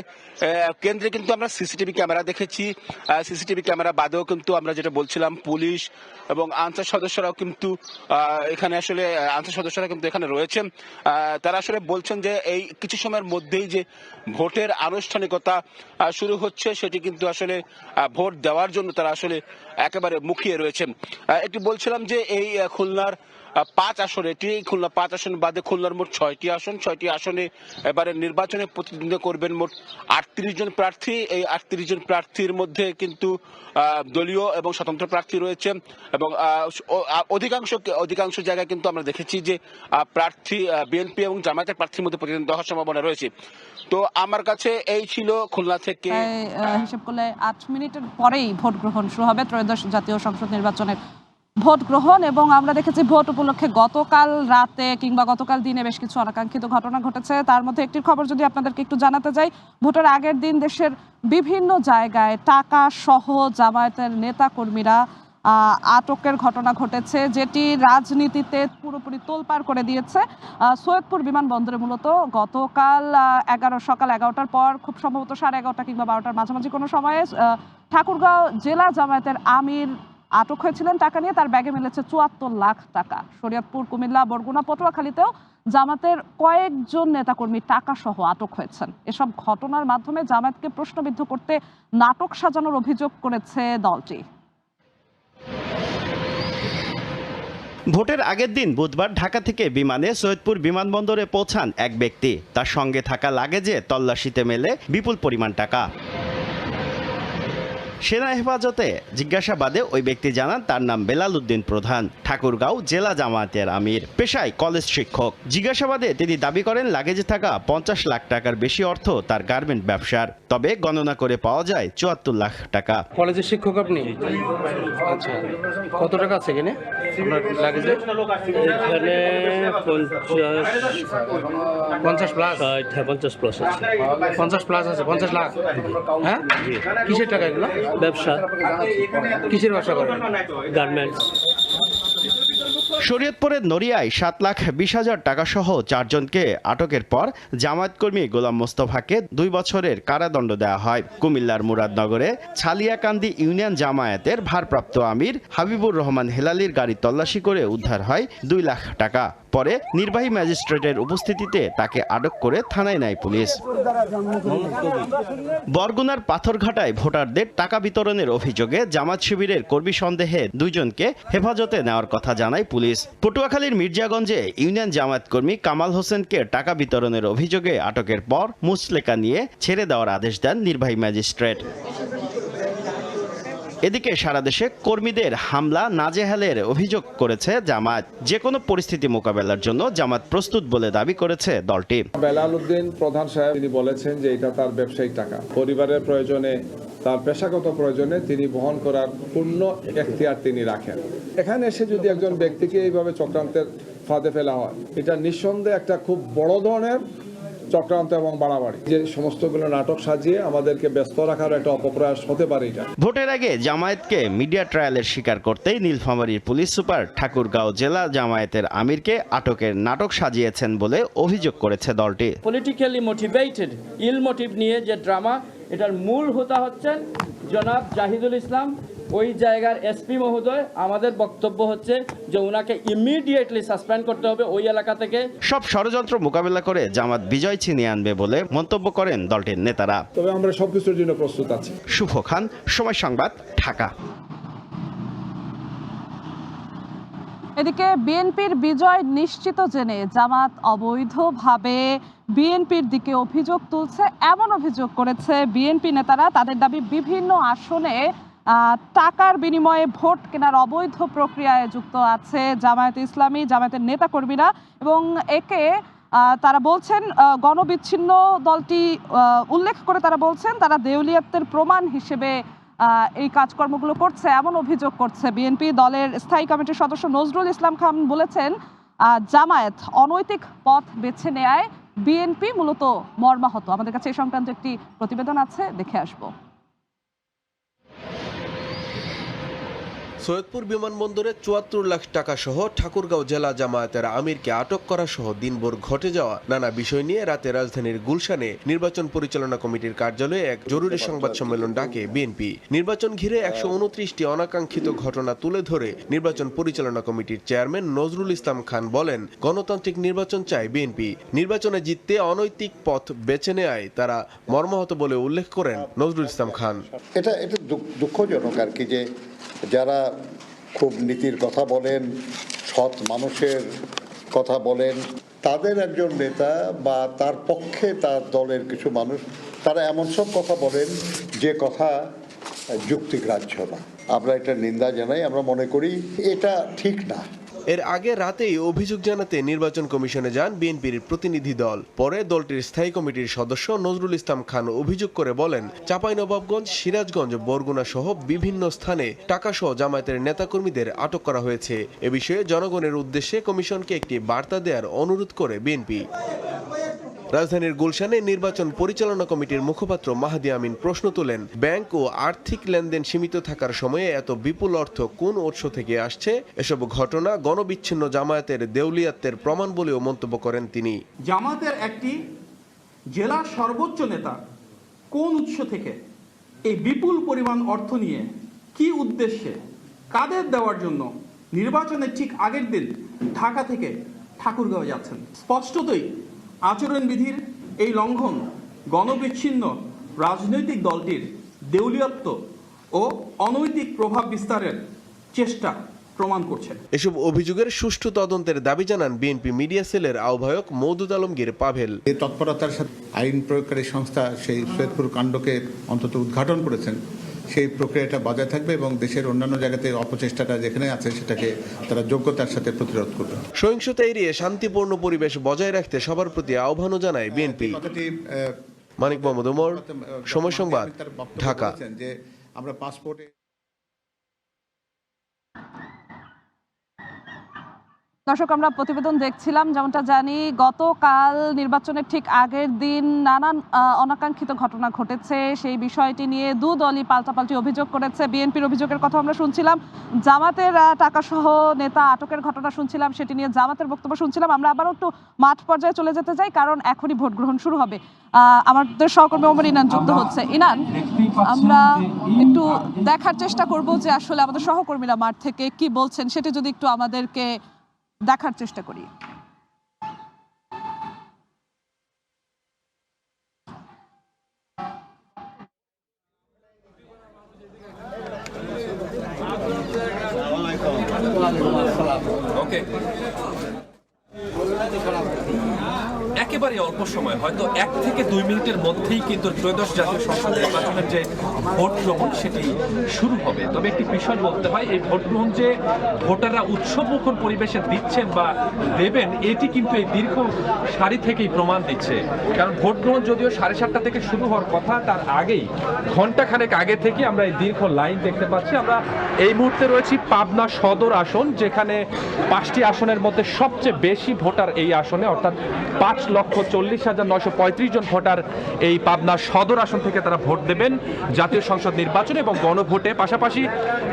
কেন্দ্রে কিন্তু আমরা সিসিটিভি ক্যামেরা দেখেছি, সিসিটিভি ক্যামেরা বাদেও কিন্তু আমরা যেটা বলছিলাম পুলিশ এবং আনসার সদস্যরাও কিন্তু এখানে আসলে আনসার সদস্যরা কিন্তু এখানে রয়েছেন। তারা আসলে বলছেন যে এই কিছু সময়ের মধ্যেই যে ভোটের আনুষ্ঠানিকতা শুরু হচ্ছে সেটি কিন্তু আসলে ভোট দেওয়ার জন্য তারা আসলে একেবারে মুখিয়ে রয়েছেন। একটু বলছিলাম যে এই খুলনার 5 আসনে, খুলনা 5 আসন বাদে খুলনার মোট 6টি আসন, 6টি আসনে এবারে নির্বাচনে প্রতিদ্বন্দ্বিতা করবেন মোট 38 জন প্রার্থী। এই 38 জন প্রার্থীর মধ্যে কিন্তু দলীয় এবং স্বতন্ত্র প্রার্থী রয়েছে এবং অধিকাংশ জায়গায় কিন্তু আমরা দেখেছি যে প্রার্থী বিএনপি এবং জামায়াতের প্রার্থীর মধ্যে প্রতিদ্বন্দ্বিতা হওয়ার সম্ভাবনা রয়েছে। তো আমার কাছে এই ছিল খুলনা থেকে। হিসেব করলে 8 মিনিটের পরেই ভোট গ্রহণ শুরু হবে, ত্রয়োদশ জাতীয় সংসদ নির্বাচনের ভোট গ্রহণ। এবং আমরা দেখেছি ভোট উপলক্ষে গতকাল রাতে কিংবা গতকাল দিনে বেশ কিছু অনাকাঙ্ক্ষিত ঘটনা ঘটেছে। তার মধ্যে একটি খবর যদি আপনাদেরকে একটু জানাতে যাই, ভোটের আগের দিন দেশের বিভিন্ন জায়গায় টাকা সহ জামায়াতের নেতা কর্মীরা আটকের ঘটনা ঘটেছে, যেটি রাজনীতিতে পুরোপুরি তোলপাড় করে দিয়েছে। সৈয়দপুর বিমানবন্দরে মূলত গতকাল সকাল 11টার পর, খুব সম্ভবত 11:30 কিংবা 12টার মাঝামাঝি কোনো সময়ে ঠাকুরগাঁও জেলা জামায়াতের আমির আটক হয়েছিলেন টাকা নিয়ে। তার ব্যাগে মিলেছে 74 লাখ টাকা। শরীয়তপুর, কুমিল্লা, বরগুনা, পটুয়াখালীতেও জামাতের কয়েকজন নেতাকর্মী টাকা সহ আটক হয়েছেন। এসব ঘটনার মাধ্যমে জামায়াতকে প্রশ্নবিদ্ধ করতে নাটক সাজানোর অভিযোগ করেছে দলটি। ভোটের আগের দিন বুধবার ঢাকা থেকে বিমানে সৈয়দপুর বিমানবন্দরে পৌঁছান এক ব্যক্তি। তার সঙ্গে থাকা লাগেজে তল্লাশিতে মেলে বিপুল পরিমাণ টাকা। সেনা হেফাজতে জিজ্ঞাসাবাদে ওই ব্যক্তি জানান তার নাম বেলাল উদ্দিন প্রধান, ঠাকুরগাঁও জেলা জামায়াতের আমির, পেশায় কলেজ শিক্ষক। জিজ্ঞাসাবাদে তিনি দাবি করেন লাগেজে থাকা 50 লাখ টাকার বেশি অর্থ তার গার্মেন্ট ব্যবসার, তবে গণনা করে পাওয়া যায় 74 লাখ টাকা। কলেজের শিক্ষক আপনি? আচ্ছা, কত টাকা আছে এখানে আপনার লাগেজে? এখানে 50 প্লাস? 50 প্লাস আছে। 50 প্লাস আছে, 50 লাখ। হ্যাঁ, কিসের টাকা এগুলো? ব্যবসা। কিসের ব্যবসা করেন? গার্মেন্টস। শরীয়তপুরের নড়িয়ায় 7,20,000 টাকা সহ 4 জনকে আটকের পর জামায়াত কর্মী গোলাম মোস্তফাকে 2 বছরের কারাদণ্ড দেওয়া হয়। কুমিল্লার মুরাদনগরে ছালিয়াকান্দি ইউনিয়ন জামায়াতের ভারপ্রাপ্ত আমির হাবিবুর রহমান হেলালির গাড়ি তল্লাশি করে উদ্ধার হয় 2 লাখ টাকা। পরে নির্বাহী ম্যাজিস্ট্রেটের উপস্থিতিতে তাকে আটক করে থানায় নেয় পুলিশ। বরগুনার পাথরঘাটায় ভোটারদের টাকা বিতরণের অভিযোগে জামাত শিবিরের কর্মী সন্দেহে 2 জনকে হেফাজতে নেওয়ার কথা জানায় পুলিশ। পটুয়াখালীর মির্জাগঞ্জে ইউনিয়ন জামায়াত কর্মী কামাল হোসেনকে টাকা বিতরণের অভিযোগে আটকের পর মুচলেকা নিয়ে ছেড়ে দেওয়ার আদেশ দেন নির্বাহী ম্যাজিস্ট্রেট। এদিকে সারা দেশে কর্মীদের হামলা নাজেহালের অভিযোগ করেছে জামায়াত। যে কোনো পরিস্থিতি মোকাবেলার জন্য জামায়াত প্রস্তুত বলে দাবি করেছে দলটি। বেলাল উদ্দিন প্রধান সাহেব তিনি বলেছেন যে এটা তার ব্যবসায়িক টাকা, পরিবারের প্রয়োজনে, তার পেশাগত প্রয়োজনে তিনি বহন করার পূর্ণ এখতিয়ার তিনি রাখেন। এখানে এসে যদি একজন ব্যক্তিকে এইভাবে চক্রান্তের ফাঁদে ফেলা হয়, এটা নিঃসন্দেহে একটা খুব বড় ধরনের চক্রান্ত এবং বাড়াবাড়ি। যে সমস্তগুলো নাটক সাজিয়ে আমাদেরকে ব্যস্ত রাখার একটা অপপ্রয়াস হতে পারে এটা। ভোটের আগে জামায়াতকে মিডিয়া ট্রায়ালের শিকার করতেই নীলফামারীর পুলিশ সুপার ঠাকুরগাঁও জেলা জামায়াতের আমিরকে আটকের নাটক সাজিয়েছেন বলে অভিযোগ করেছে দলটি। পলিটিক্যালি মোটিভেটেড ইল মোটিভ নিয়ে যে ড্রামা, এটার মূল হোতা হচ্ছেন জনাব জাহিদুল ইসলাম, ওই জায়গার এসপি মহোদয়। আমাদের বক্তব্য হচ্ছে যে ওনাকে ইমিডিয়েটলি সাসপেন্ড করতে হবে ওই এলাকা থেকে। সব ষড়যন্ত্র মোকাবেলা করে জামাত বিজয় ছিনিয়ে আনবে বলে মন্তব্য করেন দলটির নেতারা। তবে আমরা সবকিছুর জন্য প্রস্তুত আছি। শুভ খান, সময় সংবাদ, ঢাকা। এদিকে বিএনপির বিজয় নিশ্চিত জেনে জামাত অবৈধভাবে বিএনপির দিকে অভিযোগ তুলছে, এমন অভিযোগ করেছে বিএনপি নেতারা। তাদের দাবি বিভিন্ন আসনে টাকার বিনিময়ে ভোট কেনার অবৈধ প্রক্রিয়ায় যুক্ত আছে জামায়াতে ইসলামী, জামায়াতের নেতাকর্মীরা। এবং একে তারা বলছেন গণবিচ্ছিন্ন দলটি উল্লেখ করে তারা বলছেন তারা দেউলিয়াতের প্রমাণ হিসেবে এই কাজকর্মগুলো করছে, এমন অভিযোগ করছে বিএনপি। দলের স্থায়ী কমিটির সদস্য নজরুল ইসলাম খান বলেছেন জামায়াত অনৈতিক পথ বেছে নেয় বিএনপি মূলত মর্মাহত। আমাদের কাছে এই সংক্রান্ত একটি প্রতিবেদন আছে, দেখে আসবো। সৈয়দপুর বিমানবন্দরে ৭৪ লাখ টাকা সহ ঠাকুরগাঁও জেলা জামায়াতের আমিরকে আটক করা সহ দিনভর ঘটে যাওয়া নানা বিষয় নিয়ে রাতে রাজধানীর গুলশানে নির্বাচন পরিচালনা কমিটির কার্যালয়ে এক জরুরি সংবাদ সম্মেলন ডাকে বিএনপি। নির্বাচন ঘিরে ১২৯টি অনাকাঙ্ক্ষিত ঘটনা তুলে ধরে নির্বাচন পরিচালনা কমিটির চেয়ারম্যান নজরুল ইসলাম খান বলেন, গণতান্ত্রিক নির্বাচন চায় বিএনপি, নির্বাচনে জিততে অনৈতিক পথ বেছে নেয় তারা মর্মাহত বলে উল্লেখ করেন নজরুল ইসলাম খান। এটা দুঃখজনক আর কি, যে যারা খুব নীতির কথা বলেন, সৎ মানুষের কথা বলেন, তাদের একজন নেতা বা তার পক্ষে তার দলের কিছু মানুষ তারা এমন সব কথা বলেন যে কথা যুক্তিগ্রাহ্য না। আমরা এটা নিন্দা জানাই, আমরা মনে করি এটা ঠিক না। এর আগে রাতেই অভিযোগ জানাতে নির্বাচন কমিশনে যান বিএনপির প্রতিনিধি দল। পরে দলটির স্থায়ী কমিটির সদস্য নজরুল ইসলাম খান অভিযোগ করে বলেন, চাঁপাইনবাবগঞ্জ, সিরাজগঞ্জ, বরগুনা সহ বিভিন্ন স্থানে টাকাসহ জামায়াতের নেতাকর্মীদের আটক করা হয়েছে। এ বিষয়ে জনগণের উদ্দেশ্যে কমিশনকে একটি বার্তা দেওয়ার অনুরোধ করে বিএনপি। রাজধানীর গুলশানে নির্বাচন পরিচালনা কমিটির মুখপাত্র মাহাদি আমিন প্রশ্ন তোলেন, ব্যাংক ও আর্থিক লেনদেন সীমিত থাকার সময়ে এত বিপুল অর্থ কোন উৎস থেকে আসছে? এসব ঘটনা গণবিচ্ছিন্ন জামায়াতের দেউলিয়াতের প্রমাণ বলেও মন্তব্য করেন তিনি। জামায়াতের একটি জেলার সর্বোচ্চ নেতা কোন উৎস থেকে এই বিপুল পরিমাণ অর্থ নিয়ে, কি উদ্দেশ্যে, কাদের দেওয়ার জন্য নির্বাচনের ঠিক আগের দিন ঢাকা থেকে ঠাকুরগাঁও যাচ্ছেন? স্পষ্টতই আচরণবিধির এই লঙ্ঘন গণবিচ্ছিন্ন রাজনৈতিক দলটির দেউলিয়ত্ব ও অনৈতিক প্রভাব বিস্তারের চেষ্টা প্রমাণ করছে। এসব অভিযোগের সুষ্ঠু তদন্তের দাবি জানান বিএনপি মিডিয়া সেলের আহ্বায়ক মওদুদ আলমগীর পাভেল। এই তৎপরতার সাথে আইন প্রয়োগকারী সংস্থা সেই সৈয়দপুর কাণ্ডকে অন্তত উদ্ঘাটন করেছেন, সেই প্রক্রিয়াটা বজায় থাকবে এবং দেশের অন্যান্য জায়গাতে অপচেষ্টাটা যেখানে আছে সেটাকে তারা যোগ্যতার সাথে প্রতিরোধ করবে। সহিংসতা এড়িয়ে শান্তিপূর্ণ পরিবেশ বজায় রাখতে সবার প্রতি আহ্বানও জানায় বিএনপি। মানিক মোহাম্মদ ওমর, সময় সংবাদ, ঢাকা। যে আমরা পাসপোর্টে দর্শক, আমরা প্রতিবেদন দেখছিলাম, যেমনটা জানি গতকাল নির্বাচনের ঠিক আগের দিন নানান অনাকাঙ্ক্ষিত ঘটনা ঘটেছে। সেই বিষয়টি নিয়ে দুদলই পাল্টাপাল্টি অভিযোগ করেছে। বিএনপির অভিযোগের কথা আমরা শুনছিলাম, জামাতের টাকাসহ নেতা আটকের ঘটনা শুনছিলাম, সেটি নিয়ে জামাতের বক্তব্য শুনছিলাম। আমরা আবারও একটু মাঠ পর্যায়ে চলে যেতে চাই, কারণ এখনই ভোট গ্রহণ শুরু হবে। আমাদের সহকর্মী ওমর ইনান যুক্ত হচ্ছে। ইনান, আমরা একটু দেখার চেষ্টা করব যে আসলে আমাদের সহকর্মীরা মাঠ থেকে কি বলছেন, সেটি যদি একটু আমাদেরকে দেখার চেষ্টা করি। ওকে, একেবারে অল্প সময়, হয়তো 1 থেকে 2 মিনিটের মধ্যেই কিন্তু ত্রয়োদশ জাতীয় সংসদ নির্বাচনের যে ভোট গ্রহণ সেটি শুরু হবে। তবে একটি বিষয় বলতে হয়, এই ভোট গ্রহণ যে ভোটাররা উৎসবমুখর পরিবেশে দিচ্ছেন বা দেবেন, এটি কিন্তু এই দীর্ঘ সারি থেকেই প্রমাণ দিচ্ছে। কারণ ভোট গ্রহণ যদিও 7:30টা থেকে শুরু হওয়ার কথা, তার আগেই ঘণ্টাখানেক আগে থেকে আমরা এই দীর্ঘ লাইন দেখতে পাচ্ছি। আমরা এই মুহূর্তে রয়েছি পাবনা সদর আসন, যেখানে 5টি আসনের মধ্যে সবচেয়ে বেশি ভোটার এই আসনে, অর্থাৎ 5,40,935 জন ভোটার এই পাবনা সদর আসন থেকে তারা ভোট দেবেন জাতীয় সংসদ নির্বাচনে এবং গণভোটে। পাশাপাশি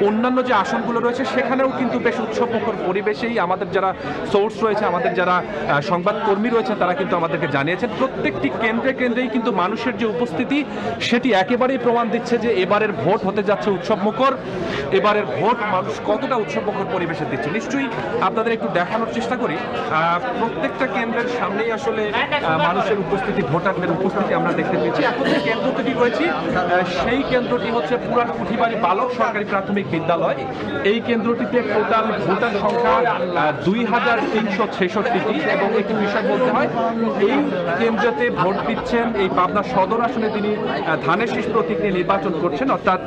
অন্যান্য যে আসনগুলো রয়েছে সেখানেও কিন্তু বেশ উৎসবমুখর পরিবেশেই আমাদের যারা সোর্স রয়েছে, আমাদের যারা সংবাদকর্মী রয়েছে, তারা কিন্তু আমাদেরকে জানিয়েছেন প্রত্যেকটি কেন্দ্রে কেন্দ্রেই কিন্তু মানুষের যে উপস্থিতি সেটি একেবারেই প্রমাণ দিচ্ছে যে এবারের ভোট হতে যাচ্ছে উৎসবমুখর। এবারের ভোট মানুষ কতটা উৎসবমুখর পরিবেশে দিচ্ছে নিশ্চয়ই আপনাদের একটু দেখানোর চেষ্টা করি। প্রত্যেকটা কেন্দ্রের সামনেই আসলে মানুষের উপস্থিতি, ভোটারদের উপস্থিতি আমরা দেখতে পেয়েছি। এখন যে কেন্দ্রটি রয়েছে সেই কেন্দ্রটি হচ্ছে পুরান কুঠিবাড়ি বালক সরকারি প্রাথমিক বিদ্যালয়। এই কেন্দ্রটিতে টোটাল ভোটার সংখ্যা 2,366টি এবং একটি বিষয় বলতে হয়, এই কেন্দ্রতে ভোট দিচ্ছেন এই পাবনা সদর আসনে তিনি ধানের শীষ প্রতীক নিয়ে নির্বাচন করছেন, অর্থাৎ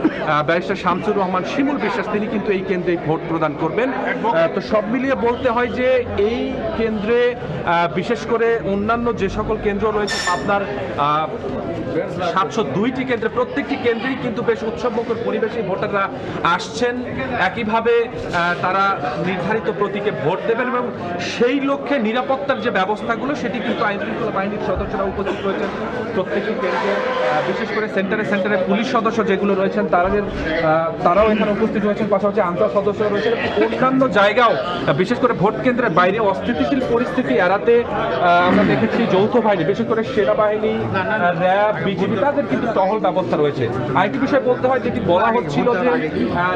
ব্যারিস্টার শামসুর রহমান শিমুল বিশ্বাস, তিনি কিন্তু এই কেন্দ্রে ভোট প্রদান করবেন। তো সব মিলিয়ে বলতে হয় যে এই কেন্দ্রে বিশেষ করে অন্যান্য যে সকল কেন্দ্র রয়েছে পাবনার 702টি কেন্দ্রে, প্রত্যেকটি কেন্দ্রেই কিন্তু বেশ উৎসবমুখর পরিবেশে ভোটাররা আসছেন। একইভাবে তারা নির্ধারিত প্রতীকে ভোট দেবেন এবং সেই লক্ষ্যে নিরাপত্তার যে ব্যবস্থাগুলো সেটি কিন্তু আইনশৃঙ্খলা বাহিনীর সদস্যরা উপস্থিত রয়েছেন প্রত্যেকটি কেন্দ্রে। বিশেষ করে সেন্টারে পুলিশ সদস্য যেগুলো রয়েছেন তারাও এখানে উপস্থিত রয়েছেন, পাশাপাশি আনসার সদস্যরা রয়েছেন। অন্যান্য জায়গাও বিশেষ করে ভোট কেন্দ্রের বাইরে অস্থিতিশীল পরিস্থিতি এড়াতে আমরা দেখেছি যৌথ বাহিনী, বিশেষ করে সেনাবাহিনী, র্যাব, বিজিবি, তাদের কিন্তু টহল ব্যবস্থা রয়েছে। আরেকটি বিষয় বলতে হয়, যেটি বলা হচ্ছিল যে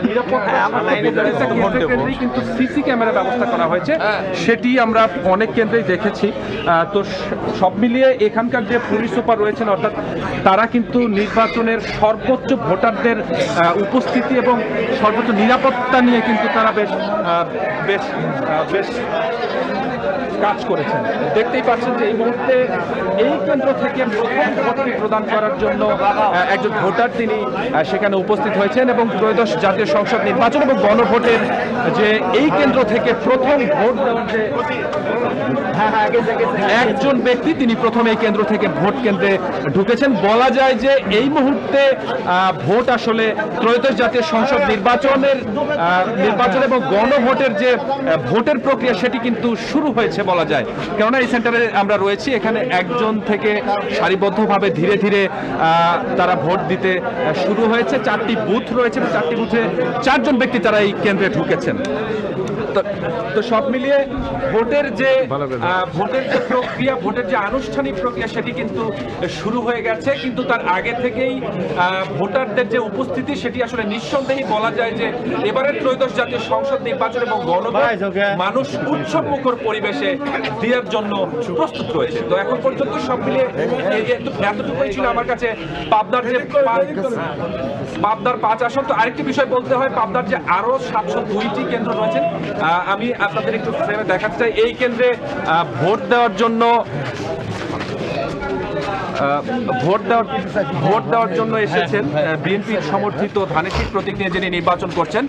নিরাপত্তা কেন্দ্রেই কিন্তু সিসি ক্যামেরা ব্যবস্থা করা হয়েছে, সেটি আমরা অনেক কেন্দ্রেই দেখেছি। তো সব মিলিয়ে এখানকার যে পুলিশ সুপার রয়েছেন, অর্থাৎ তারা কিন্তু নির্বাচনের সর্বোচ্চ ভোটারদের উপস্থিতি এবং সর্বোচ্চ নিরাপত্তা নিয়ে কিন্তু তারা বেশ বেশ বেশ কাজ করেছেন। দেখতেই পাচ্ছেন যে এই মুহূর্তে এই কেন্দ্র থেকে প্রথম ভোটটি প্রদান করার জন্য একজন ভোটার তিনি সেখানে উপস্থিত হয়েছেন এবং ত্রয়োদশ জাতীয় সংসদ নির্বাচন এবং গণভোটের যে এই কেন্দ্র থেকে প্রথম ভোট দেওয়ার যে একজন ব্যক্তি, তিনি প্রথম এই কেন্দ্র থেকে ভোট কেন্দ্রে ঢুকেছেন। বলা যায় যে এই মুহূর্তে ভোট আসলে ত্রয়োদশ জাতীয় সংসদ নির্বাচন এবং গণভোটের যে ভোটের প্রক্রিয়া সেটি কিন্তু শুরু হয়েছে বলা যায়। কেননা এই সেন্টারে আমরা রয়েছি, এখানে একজন থেকে সারিবদ্ধভাবে ধীরে ধীরে তারা ভোট দিতে শুরু হয়েছে। 4টি বুথ রয়েছে এবং 4টি বুথে 4 জন ব্যক্তি তারা এই কেন্দ্রে ঢুকেছেন। তো সব মিলিয়ে ভোটের যে প্রক্রিয়া, ভোটের যে আনুষ্ঠানিক প্রক্রিয়া সেটি কিন্তু শুরু হয়ে গেছে, কিন্তু তার আগে থেকেই ভোটারদের যে উপস্থিতি সেটি আসলে নিঃসন্দেহে বলা যায় যে এবারের ত্রয়োদশ জাতীয় সংসদ নির্বাচন এবং গণভোট মানুষ উৎসবমুখর পরিবেশে দেওয়ার জন্য প্রস্তুত রয়েছে। তো এখন পর্যন্ত সব মিলিয়ে এতটুকুই ছিল আমার কাছে পাবনার 5 আসন। তো আরেকটি বিষয় বলতে হয়, পাবনার যে আরো 702টি কেন্দ্র রয়েছে, আমি আপনাদের একটু ফ্রেমে দেখাতে চাই। এই কেন্দ্রে ভোট দেওয়ার জন্য ভোট দেওয়ার জন্য এসেছেন বিএনপির সমর্থিত ধানের প্রতীক নিয়ে যিনি নির্বাচন করছেন।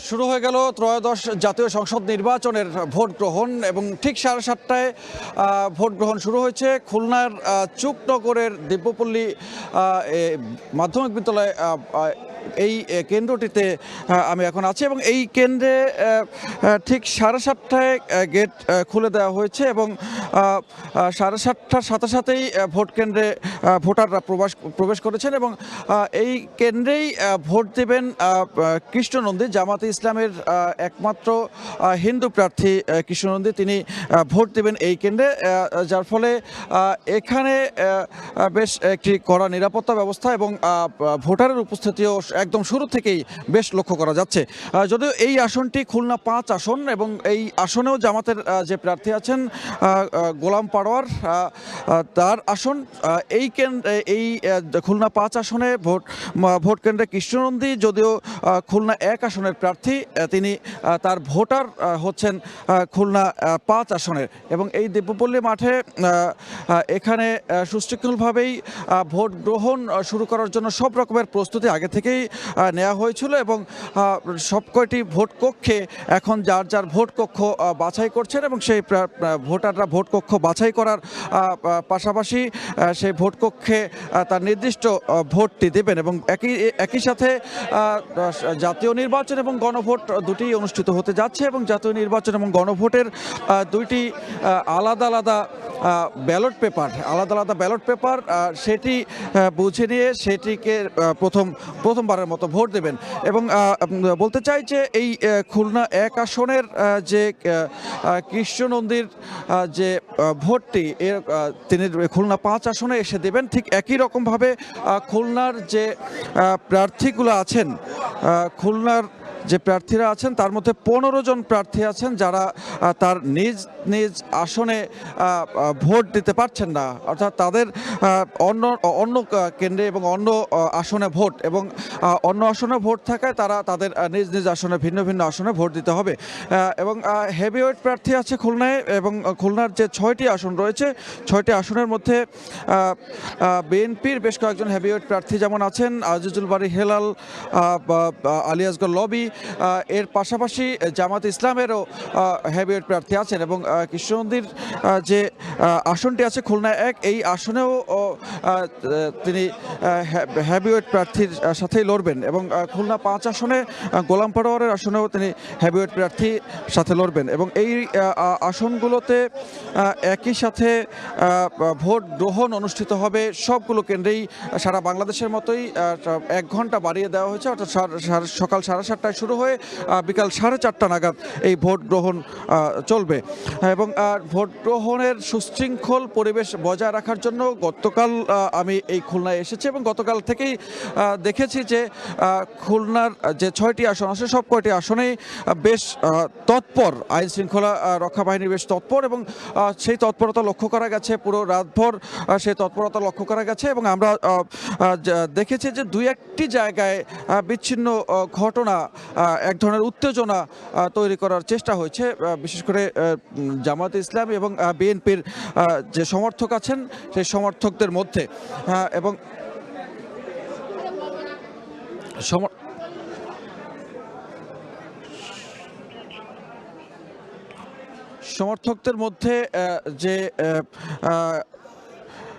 শুরু হয়ে গেল ত্রয়োদশ জাতীয় সংসদ নির্বাচনের ভোট গ্রহণ এবং ঠিক 7:30টায় ভোট গ্রহণ শুরু হয়েছে। খুলনার চুকনগরের দিব্যপল্লী মাধ্যমিক বিদ্যালয় এই কেন্দ্রটিতে আমি এখন আছি এবং এই কেন্দ্রে ঠিক 7:30টায় গেট খুলে দেওয়া হয়েছে এবং 7:30টার সাথে সাথেই ভোট কেন্দ্রে ভোটাররা প্রবেশ করেছেন এবং এই কেন্দ্রেই ভোট দেবেন কৃষ্ণনন্দী, জামাতে ইসলামের একমাত্র হিন্দু প্রার্থী কৃষ্ণনন্দী, তিনি ভোট দেবেন এই কেন্দ্রে, যার ফলে এখানে বেশ একটি কড়া নিরাপত্তা ব্যবস্থা এবং ভোটারের উপস্থিতিও একদম শুরু থেকেই বেশ লক্ষ্য করা যাচ্ছে। যদিও এই আসনটি খুলনা 5 আসন এবং এই আসনেও জামাতের যে প্রার্থী আছেন গোলাম পারোয়ার, তার আসন এই খুলনা 5 আসনে ভোট কেন্দ্রে কৃষ্ণনন্দী, যদিও খুলনা 1 আসনের প্রার্থী, তিনি তার ভোটার হচ্ছেন খুলনা 5 আসনের এবং এই দিব্যপল্লী মাঠে এখানে সুশৃঙ্খলভাবেই ভোট গ্রহণ শুরু করার জন্য সব রকমের প্রস্তুতি আগে থেকেই নেওয়া হয়েছিল এবং সব কয়টি ভোট কক্ষে এখন যার যার ভোট কক্ষ বাছাই করছেন এবং সেই ভোটাররা ভোট কক্ষ বাছাই করার পাশাপাশি সেই ভোট কক্ষে তার নির্দিষ্ট ভোটটি দেবেন এবং একই সাথে জাতীয় নির্বাচন এবং গণভোট দুটি অনুষ্ঠিত হতে যাচ্ছে এবং জাতীয় নির্বাচন এবং গণভোটের দুইটি আলাদা আলাদা ব্যালট পেপার সেটি বুঝে নিয়ে সেটিকে প্রথমবারের মতো ভোট দেবেন এবং বলতে চাই যে এই খুলনা 1 আসনের যে কৃষ্ণনন্দীর যে ভোটটি তিনি খুলনা 5 আসনে এসে দেবেন, ঠিক একই রকমভাবে খুলনার যে প্রার্থীগুলো আছেন, খুলনার যে প্রার্থীরা আছেন তার মধ্যে 15 জন প্রার্থী আছেন যারা তার নিজ নিজ আসনে ভোট দিতে পারছেন না, অর্থাৎ তাদের অন্য কেন্দ্রে এবং অন্য আসনে ভোট এবং অন্য আসনে ভোট থাকায় তারা তাদের নিজ নিজ আসনে ভিন্ন ভিন্ন আসনে ভোট দিতে হবে এবং হেভিওয়েট প্রার্থী আছে খুলনায় এবং খুলনার যে 6টি আসন রয়েছে 6টি আসনের মধ্যে বিএনপির বেশ কয়েকজন হেভিওয়েট প্রার্থী যেমন আছেন আজিজুল বারী হেলাল, আলী আসগর লবি, এর পাশাপাশি জামাত ইসলামেরও হেভিওয়েট প্রার্থী আছেন এবং কৃষ্ণনন্দীর যে আসনটি আছে খুলনা 1, এই আসনেও তিনি হেভিওয়েট প্রার্থীর সাথেই লড়বেন এবং খুলনা 5 আসনে গোলাম পারোয়ারের আসনেও তিনি হেভিওয়েট প্রার্থীর সাথে লড়বেন এবং এই আসনগুলোতে একই সাথে ভোট গ্রহণ অনুষ্ঠিত হবে সবগুলো কেন্দ্রেই সারা বাংলাদেশের মতোই 1 ঘন্টা বাড়িয়ে দেওয়া হয়েছে, অর্থাৎ সকাল 7:30টায় শুরু হয়ে বিকাল 4:30টা নাগাদ এই ভোট গ্রহণ চলবে এবং ভোট গ্রহণের সুশৃঙ্খল পরিবেশ বজায় রাখার জন্য গতকাল আমি এই খুলনায় এসেছি এবং গতকাল থেকেই দেখেছি যে খুলনার যে 6টি আসন আছে সব কয়টি আসনেই বেশ তৎপর, আইন শৃঙ্খলা রক্ষা বাহিনী বেশ তৎপর এবং সেই তৎপরতা লক্ষ্য করা গেছে, পুরো রাতভর সেই তৎপরতা লক্ষ্য করা গেছে এবং আমরা দেখেছি যে 2-1টি জায়গায় বিচ্ছিন্ন ঘটনা, এক ধরনের উত্তেজনা তৈরি করার চেষ্টা হয়েছে, বিশেষ করে জামাত ইসলাম এবং বিএনপির যে সমর্থক আছেন সেই সমর্থকদের মধ্যে এবং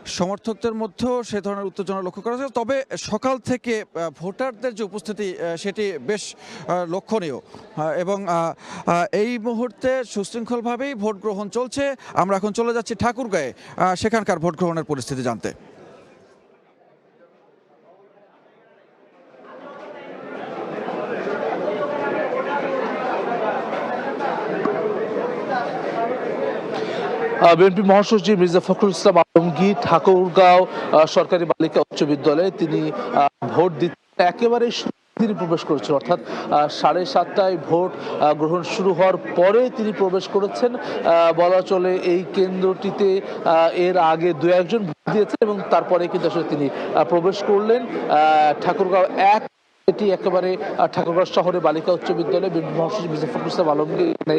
সমর্থকদের মধ্যেও সে ধরনের উত্তেজনা লক্ষ্য করা যায়। তবে সকাল থেকে ভোটারদের যে উপস্থিতি সেটি বেশ লক্ষণীয় এবং এই মুহূর্তে সুশৃঙ্খলভাবেই ভোট গ্রহণ চলছে। আমরা এখন চলে যাচ্ছি ঠাকুরগাঁয়ে সেখানকার ভোট গ্রহণের পরিস্থিতি জানতে। বিএনপি মহাসচিব মির্জা ফখরুল ইসলাম আলমগীর ঠাকুরগাঁও সরকারি বালিকা উচ্চ বিদ্যালয়ে তিনি ভোট দিতে একেবারে তিনি প্রবেশ করেছেন, অর্থাৎ 7:30টায় ভোট গ্রহণ শুরু হওয়ার পরে তিনি প্রবেশ করেছেন। বলা চলে এই কেন্দ্রটিতে এর আগে দু একজন ভোট দিয়েছেন এবং তারপরে কিন্তু আসলে তিনি প্রবেশ করলেন। ঠাকুরগাঁও 1 এটি একেবারে ঠাকুরগাঁও শহরে বালিকা উচ্চ বিদ্যালয়ে বিএনপি মহাসচিব মির্জা ফখরুল ইসলাম আলমগীর এখানে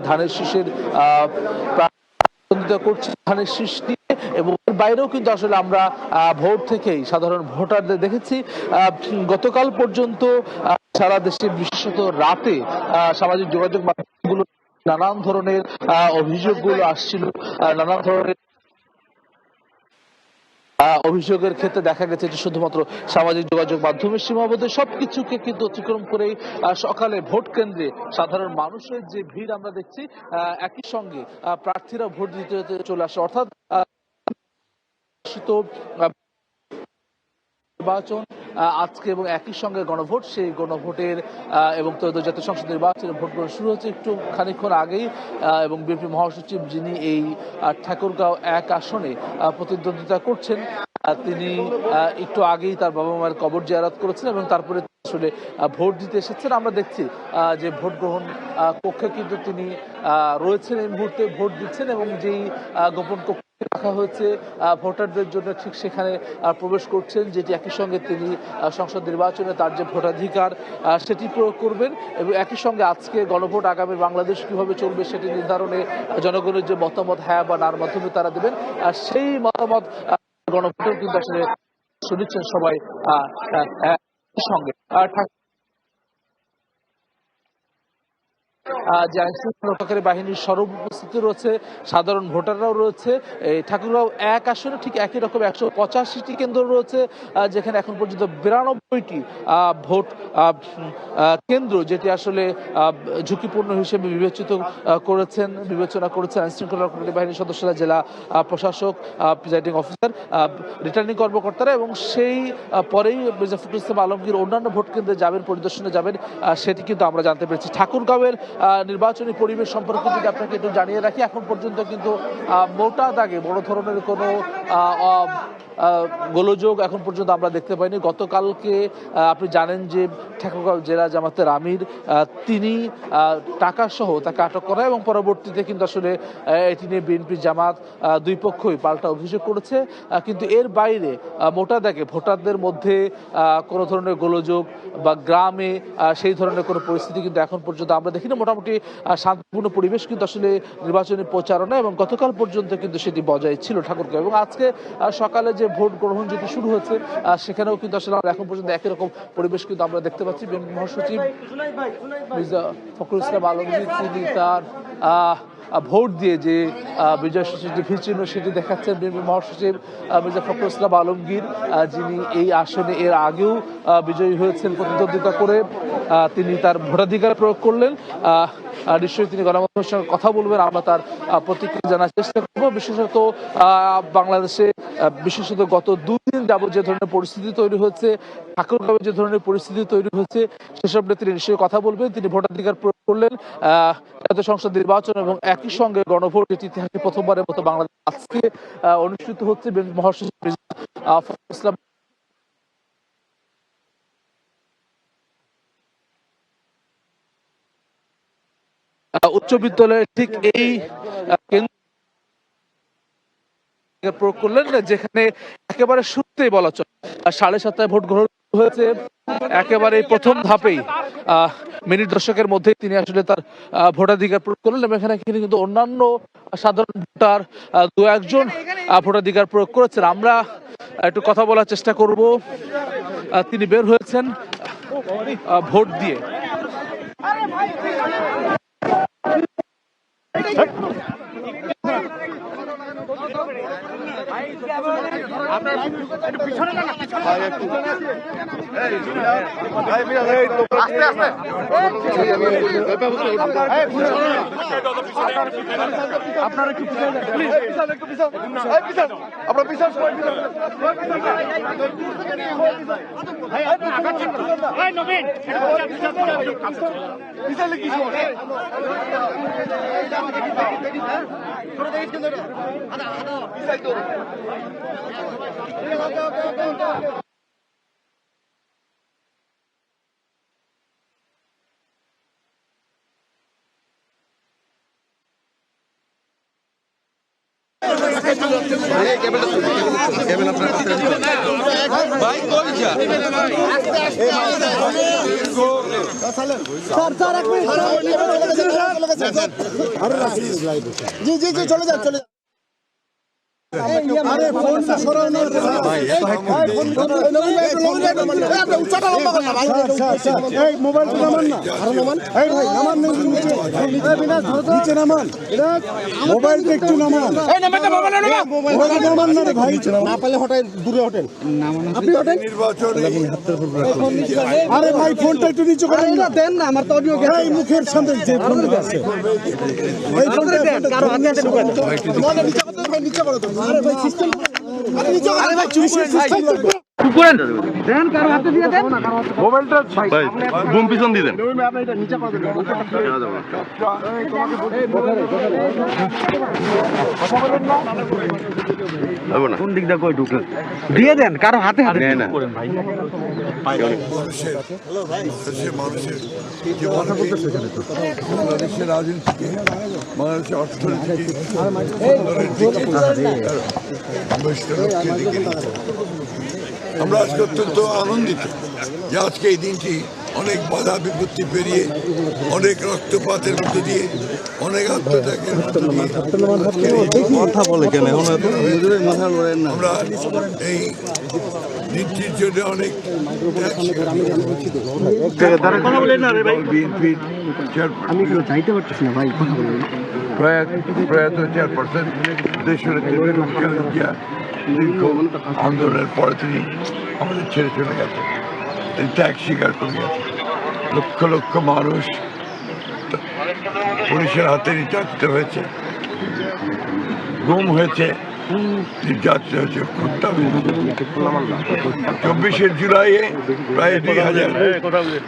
ধানের শীষের করছে, ধানের শীষ নিয়ে। এবং এর বাইরেও কিন্তু আসলে আমরা ভোট থেকেই সাধারণ ভোটারদের দেখেছি। গতকাল পর্যন্ত সারা দেশে বিশেষত রাতে সামাজিক যোগাযোগ মাধ্যমগুলো নানান ধরনের অভিযোগগুলো আসছিল, নানান ধরনের অভিযোগের ক্ষেত্রে দেখা গেছে যে শুধুমাত্র সামাজিক যোগাযোগ মাধ্যমের সীমাবদ্ধ, সবকিছুকে কিন্তু অতিক্রম করেই সকালে ভোট কেন্দ্রে সাধারণ মানুষের যে ভিড় আমরা দেখছি, একই সঙ্গে প্রার্থীরা ভোট দিতে চলে আসে। অর্থাৎ নির্বাচন আজকে এবং একই সঙ্গে গণভোট, সেই গণভোটের এবং ত্রয়োদশ জাতীয় সংসদ নির্বাচনের ভোট গ্রহণ শুরু হচ্ছে একটু খানিকক্ষণ আগেই। এবং বিএনপি মহাসচিব যিনি এই ঠাকুরগাঁও 1 আসনে প্রতিদ্বন্দ্বিতা করছেন, তিনি একটু আগেই তার বাবা মায়ের কবর জিয়ারত করেছেন এবং তারপরে আসলে ভোট দিতে এসেছেন। আমরা দেখছি যে ভোট গ্রহণ কক্ষে কিন্তু তিনি রয়েছেন, এই মুহূর্তে ভোট দিচ্ছেন এবং যেই গোপন কক্ষ রাখা হয়েছে ভোটারদের জন্য ঠিক সেখানে প্রবেশ করছেন, যেটি একই সঙ্গে তিনি সংসদ নির্বাচনে তার যে ভোটাধিকার সেটি প্রয়োগ করবেন এবং একই সঙ্গে আজকে গণভোট আগামী বাংলাদেশ কিভাবে চলবে সেটি নির্ধারণে জনগণের যে মতামত হ্যাঁ বা নার মাধ্যমে তারা দেবেন, সেই মতামত গণভোটেও কিন্তু আসলে শুনেছেন সবাই সঙ্গে। যে আইনশৃঙ্খলা রক্ষাকারী বাহিনীর সরব উপস্থিতি রয়েছে, সাধারণ ভোটাররাও রয়েছে। এই ঠাকুরগাঁও 1 আসনে ঠিক একই রকম 185টি কেন্দ্র রয়েছে, যেখানে এখন পর্যন্ত 92টি ভোট কেন্দ্র, যেটি আসলে ঝুঁকিপূর্ণ হিসেবে বিবেচনা করেছেন আইনশৃঙ্খলা রক্ষাকারী বাহিনীর সদস্যরা, জেলা প্রশাসক, প্রিজাইডিং অফিসার, রিটার্নিং কর্মকর্তারা। এবং সেই পরেই মির্জা ফখরুল ইসলাম আলমগীর অন্যান্য ভোট কেন্দ্রে যাবেন, পরিদর্শনে যাবেন, সেটি কিন্তু আমরা জানতে পেরেছি। ঠাকুরগাঁওয়ের নির্বাচনী পরিবেশ সম্পর্কে যদি আপনাকে একটু জানিয়ে রাখি, এখন পর্যন্ত কিন্তু মোটা দাগে বড় ধরনের কোনো গোলযোগ এখন পর্যন্ত আমরা দেখতে পাইনি। গতকালকে আপনি জানেন যে ঠাকুরগাঁও জেলা জামাতের আমির তিনি টাকা সহ তাকে আটক করা এবং পরবর্তীতে কিন্তু আসলে এটি নিয়ে বিএনপি জামাত দুই পক্ষই পাল্টা অভিযোগ করেছে। কিন্তু এর বাইরে মোটা দাগে ভোটারদের মধ্যে কোনো ধরনের গোলযোগ বা গ্রামে সেই ধরনের কোনো পরিস্থিতি কিন্তু এখন পর্যন্ত আমরা দেখিনি। মোটামুটি শান্তিপূর্ণ পরিবেশ কিন্তু আসলে নির্বাচনী প্রচারণা এবং গতকাল পর্যন্ত কিন্তু সেটি বজায় ছিল ঠাকুরগাঁও। এবং আজকে সকালে যে ভোট গ্রহণ যেটি শুরু হচ্ছে, সেখানেও কিন্তু আসলে এখন পর্যন্ত একই রকম পরিবেশ কিন্তু আমরা দেখতে পাচ্ছি। বিএনপি মহাসচিব মির্জা ফখরুল ইসলাম আলমগীর তিনি তার ভোট দিয়ে যে বিজয় সূচি ভিড়চিহ্ন সেটি দেখাচ্ছেন। বিএনপি মহাসচিব মির্জা ফখরুল ইসলাম আলমগীর, যিনি এই আসনে এর আগেও বিজয়ী হয়েছেন প্রতিদ্বন্দ্বিতা করে, তিনি তার ভোটাধিকার প্রয়োগ করলেন। নিশ্চয়ই তিনি গণমাধ্যমের সঙ্গে কথা বলবেন, আমরা তার প্রতিক্রিয়া জানার চেষ্টা করবো। বিশেষত বাংলাদেশে বিশেষত গত 2 দিন যাবত যে ধরনের পরিস্থিতি তৈরি হয়েছে, ঠাকুরগাঁওয়ে যে ধরনের পরিস্থিতি তৈরি হয়েছে, সেসব নিয়ে তিনি নিশ্চয়ই কথা বলবেন। তিনি ভোটাধিকার প্রয়োগ করলেন জাতীয় সংসদ নির্বাচন এবং একই সঙ্গে গণভোট, যেটি ইতিহাসে প্রথমবারের মতো বাংলাদেশ আজকে অনুষ্ঠিত হচ্ছে। মহাসচিব মির্জা ফখরুল ইসলাম উচ্চ বিদ্যালয়ের ঠিক এই প্রয়োগ করলেন, যেখানে একেবারে শুরুতেই বলা চলে 7:30টায় ভোট গ্রহণ হয়েছে। একেবারে প্রথম ধাপেই মিনিট দশকের মধ্যেই তিনি আসলে তার ভোটাধিকার প্রয়োগ করলেন এবং এখানে কিন্তু অন্যান্য সাধারণ ভোটার 2-1 জন ভোটাধিকার প্রয়োগ করেছেন। আমরা একটু কথা বলার চেষ্টা করব। তিনি বের হয়েছেন ভোট দিয়ে। আরে ভাই ফোনটা একটু নিচু করে দেন না, আমার তো অডিও গেছে মুখের সামনে যে ফোনটা আছে এই ফোনটা দেন, কারো হাতে হাতে ঢুকান মোবাইলটা নিচে করতে ভাই, নিচে করো তুমি। আরে ভাই সিস্টেম, আরে নিচে, আরে ভাই চুপ করে উপরেন দেন, কারো হাতে দিয়ে দেন মোবাইলটা ভাই বুম পিছন দিয়ে দেন, আপনি এটা নিচে করে দেন। কোন দিক দিয়ে কই ঢুকে দিয়ে দেন, কারো হাতে হাতে করেন ভাই। মানুষের বাংলাদেশের রাজনীতিকে, বাংলাদেশের অর্থনীতিকে আমরা আজকে অত্যন্ত আনন্দিত যে আজকে এই দিনটি অনেক বাধা বিপত্তি পেরিয়ে, অনেক রক্তপাতের মধ্যে দিয়ে, অনেক আত্মত্যাগের মধ্যে আমরা এই দিনটির জন্য অনেক বিএনপির প্রয়াত চেয়ারপারসন দেশনেত্রী খালেদা জিয়া দীর্ঘ আন্দোলনের পরে তিনি আমাদের ছেড়ে চলে গেছেন, তিনি ত্যাগ স্বীকার করে গেছেন। লক্ষ লক্ষ মানুষ পুলিশের হাতে নির্যাতিত হয়েছে, গুম হয়েছে, নির্যাতিত হয়েছে, হত্যা হয়েছে। 24শে জুলাইয়ে প্রায় 2000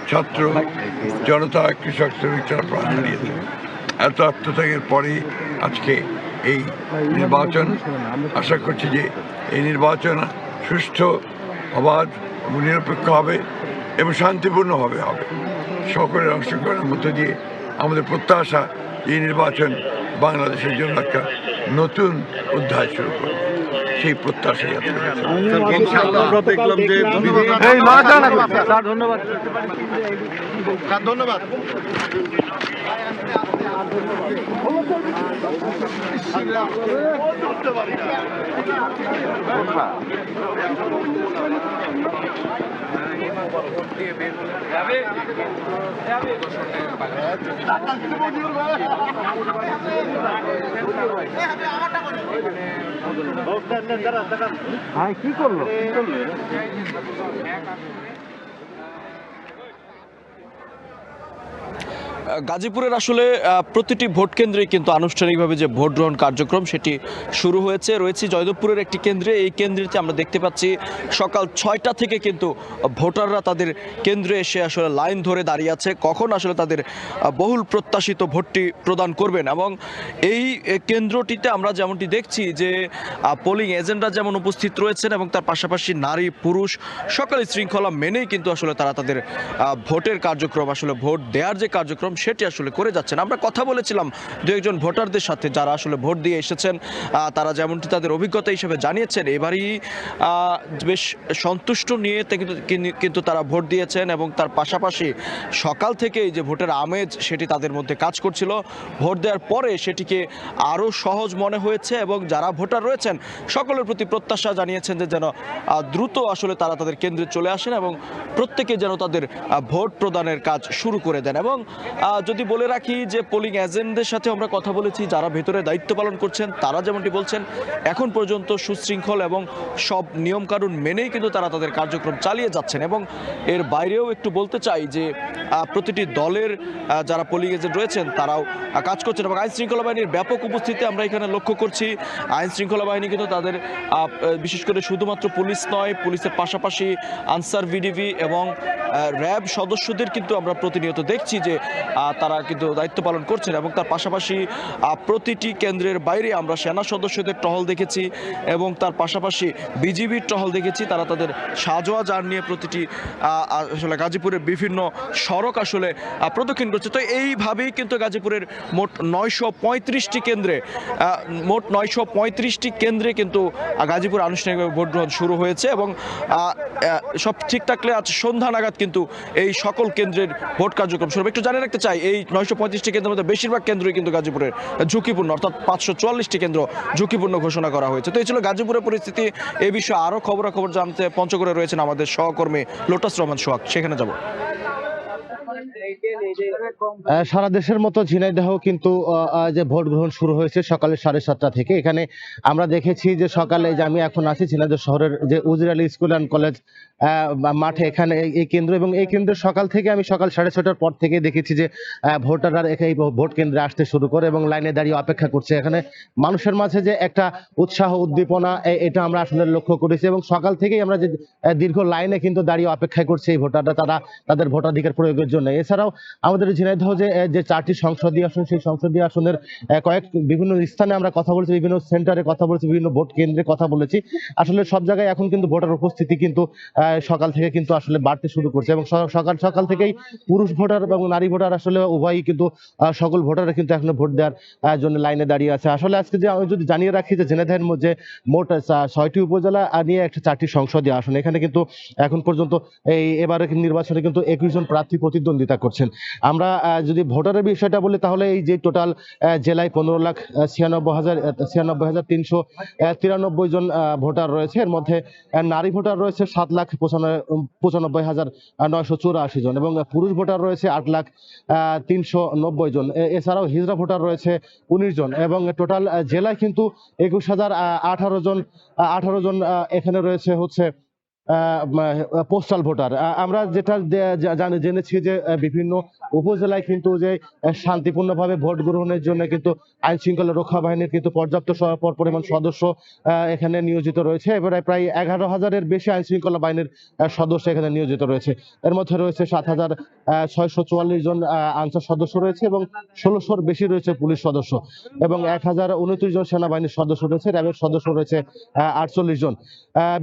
ছাত্র জনতা, কৃষক, শ্রমিকরা প্রাণ হারিয়েছে। এত আত্মত্যাগের পরে আজকে এই নির্বাচন, আশা করছি যে এই নির্বাচন সুষ্ঠু, অবাধ এবং নিরপেক্ষ হবে এবং শান্তিপূর্ণভাবে হবে। সকলের অংশগ্রহণের মধ্য দিয়ে আমাদের প্রত্যাশা এই নির্বাচন বাংলাদেশের জন্য একটা নতুন অধ্যায় শুরু করবে, সেই প্রত্যাশাই আছে। ধন্যবাদ। কি করলো? গাজীপুরের আসলে প্রতিটি ভোট কেন্দ্রে কিন্তু আনুষ্ঠানিকভাবে যে ভোট গ্রহণ কার্যক্রম সেটি শুরু হয়েছে। রয়েছে জয়দেবপুরের একটি কেন্দ্রে, এই কেন্দ্রটি আমরা দেখতে পাচ্ছি সকাল 6টা থেকে কিন্তু ভোটাররা তাদের কেন্দ্রে এসে আসলে লাইন ধরে দাঁড়িয়ে আছে, কখন আসলে তাদের বহুল প্রত্যাশিত ভোটটি প্রদান করবেন। এবং এই কেন্দ্রটিতে আমরা যেমনটি দেখছি যে পোলিং এজেন্টরা যেমন উপস্থিত রয়েছেন এবং তার পাশাপাশি নারী পুরুষ সকলেই শৃঙ্খলা মেনেই কিন্তু আসলে তারা তাদের ভোটের কার্যক্রম, আসলে ভোট দেওয়ার যে কার্যক্রম সেটি আসলে করে যাচ্ছেন। আমরা কথা বলেছিলাম দু একজন ভোটারদের সাথে যারা আসলে ভোট দিয়ে এসেছেন, তারা যেমনটি তাদের অভিজ্ঞতা হিসেবে জানিয়েছেন এবারই বেশ সন্তুষ্ট নিয়ে কিন্তু তারা ভোট দিয়েছেন এবং তার পাশাপাশি সকাল থেকেই যে ভোটের আমেজ সেটি তাদের মধ্যে কাজ করছিল। ভোট দেওয়ার পরে সেটিকে আরও সহজ মনে হয়েছে এবং যারা ভোটার রয়েছেন সকলের প্রতি প্রত্যাশা জানিয়েছেন যে যেন দ্রুত আসলে তারা তাদের কেন্দ্রে চলে আসেন এবং প্রত্যেকে যেন তাদের ভোট প্রদানের কাজ শুরু করে দেন। এবং যদি বলে রাখি যে পোলিং এজেন্টদের সাথে আমরা কথা বলেছি, যারা ভেতরে দায়িত্ব পালন করছেন তারা যেমনটি বলছেন এখন পর্যন্ত সুশৃঙ্খল এবং সব নিয়মকানুন মেনেই কিন্তু তারা তাদের কার্যক্রম চালিয়ে যাচ্ছেন। এবং এর বাইরেও একটু বলতে চাই যে প্রতিটি দলের যারা পোলিং এজেন্ট রয়েছেন তারাও কাজ করছেন এবং আইন শৃঙ্খলা বাহিনীর ব্যাপক উপস্থিতি আমরা এখানে লক্ষ্য করছি। আইন শৃঙ্খলা বাহিনী কিন্তু তাদের বিশেষ করে শুধুমাত্র পুলিশ নয়, পুলিশের পাশাপাশি আনসার ভিডিভি এবং র্যাব সদস্যদের কিন্তু আমরা প্রতিনিয়ত দেখছি যে তারা কিন্তু দায়িত্ব পালন করছেন এবং তার পাশাপাশি প্রতিটি কেন্দ্রের বাইরে আমরা সেনা সদস্যদের টহল দেখেছি এবং তার পাশাপাশি বিজিবির টহল দেখেছি। তারা তাদের সাজোয়া যান নিয়ে প্রতিটি আসলে গাজীপুরের বিভিন্ন সড়ক আসলে প্রদক্ষিণ করছে। তো এইভাবেই কিন্তু গাজীপুরের মোট 935টি কেন্দ্রে কিন্তু গাজীপুর আনুষ্ঠানিকভাবে ভোট গ্রহণ শুরু হয়েছে এবং সব ঠিক থাকলে আজ সন্ধ্যা নাগাদ কিন্তু এই সকল কেন্দ্রের ভোট কার্যক্রম শুরু হবে। একটু জানিয়ে রাখতে চাই, এই 935টি কেন্দ্রের মধ্যে বেশিরভাগ কেন্দ্রই কিন্তু গাজীপুরের ঝুঁকিপূর্ণ, অর্থাৎ 544টি কেন্দ্র ঝুঁকিপূর্ণ ঘোষণা করা হয়েছে। তো এই ছিল গাজীপুরের পরিস্থিতি। এই বিষয়ে আরও খবরাখবর জানতে পঞ্চগড়ে রয়েছেন আমাদের সহকর্মী লোটাস রহমান সোহাগ, সেখানে যাব। সারা দেশের মতো ঝিনাইদহ কিন্তু যে ভোট গ্রহণ শুরু হয়েছে সকালে 7:30 থেকে। এখানে আমরা দেখেছি যে সকালে যে আমি এখন আছি ঝিনাইদহ শহরের যে উজির আলী স্কুল অ্যান্ড কলেজ মাঠে, এখানে এই কেন্দ্র এবং এই কেন্দ্রে সকাল থেকে আমি সকাল 6:30টার পর থেকে দেখেছি যে ভোটাররা এই ভোট কেন্দ্রে আসতে শুরু করে এবং লাইনে দাঁড়িয়ে অপেক্ষা করছে। এখানে মানুষের মাঝে যে একটা উৎসাহ উদ্দীপনা এটা আমরা আসলে লক্ষ্য করেছি এবং সকাল থেকেই আমরা যে দীর্ঘ লাইনে কিন্তু দাঁড়িয়ে অপেক্ষা করছে এই ভোটাররা, তারা তাদের ভোটাধিকার প্রয়োগের জন্য। এছাড়াও আমাদের ঝিনাইদহ যে 4টি সংসদীয় আসন, সেই সংসদীয় আসনের বিভিন্ন স্থানে আমরা কথা বলেছি, বিভিন্ন সেন্টারে কথা বলেছি, বিভিন্ন ভোট কেন্দ্রে কথা বলেছি। আসলে সব জায়গায় এখন কিন্তু ভোটার উপস্থিতি কিন্তু সকাল থেকে কিন্তু আসলে বাড়তে শুরু করছে এবং সকাল থেকেই পুরুষ ভোটার এবং নারী ভোটার আসলে উভয়ই কিন্তু সকল ভোটাররা কিন্তু এখনো ভোট দেওয়ার জন্য লাইনে দাঁড়িয়ে আছে। আসলে আজকে যে আমি যদি জানিয়ে রাখি যে ঝিনাইদহের মধ্যে মোট 6টি উপজেলা নিয়ে একটা 4টি সংসদীয় আসন, এখানে কিন্তু এখন পর্যন্ত এবারে নির্বাচনে কিন্তু 21 জন প্রার্থী প্রতিদ্বন্দ্বিতা করছেন। আমরা যদি ভোটারের বিষয়টা বলি তাহলে এই যে টোটাল জেলায় 15,96,393 জন ভোটার রয়েছে, এর মধ্যে নারী ভোটার রয়েছে 7,95,984 জন এবং পুরুষ ভোটার রয়েছে 8,390 জন। এছাড়াও হিজড়া ভোটার রয়েছে 19 জন এবং টোটাল জেলায় কিন্তু 21,018 জন এখানে রয়েছে হচ্ছে পোস্টাল ভোটার। আমরা যেটা জেনেছি যে বিভিন্ন উপজেলায় কিন্তু যে শান্তিপূর্ণভাবে ভোট গ্রহণের জন্য কিন্তু আইন শৃঙ্খলা রক্ষা বাহিনীর কিন্তু পর্যাপ্ত পরিমাণ সদস্য এখানে নিয়োজিত রয়েছে। এবারে প্রায় 11,000-এর বেশি আইন শৃঙ্খলা বাহিনীর সদস্য এখানে নিয়োজিত রয়েছে। এর মধ্যে রয়েছে 7,644 জন আনসার সদস্য রয়েছে এবং 1600-র বেশি রয়েছে পুলিশ সদস্য এবং 1,029 জন সেনাবাহিনীর সদস্য রয়েছে, র্যাবের সদস্য রয়েছে 48 জন,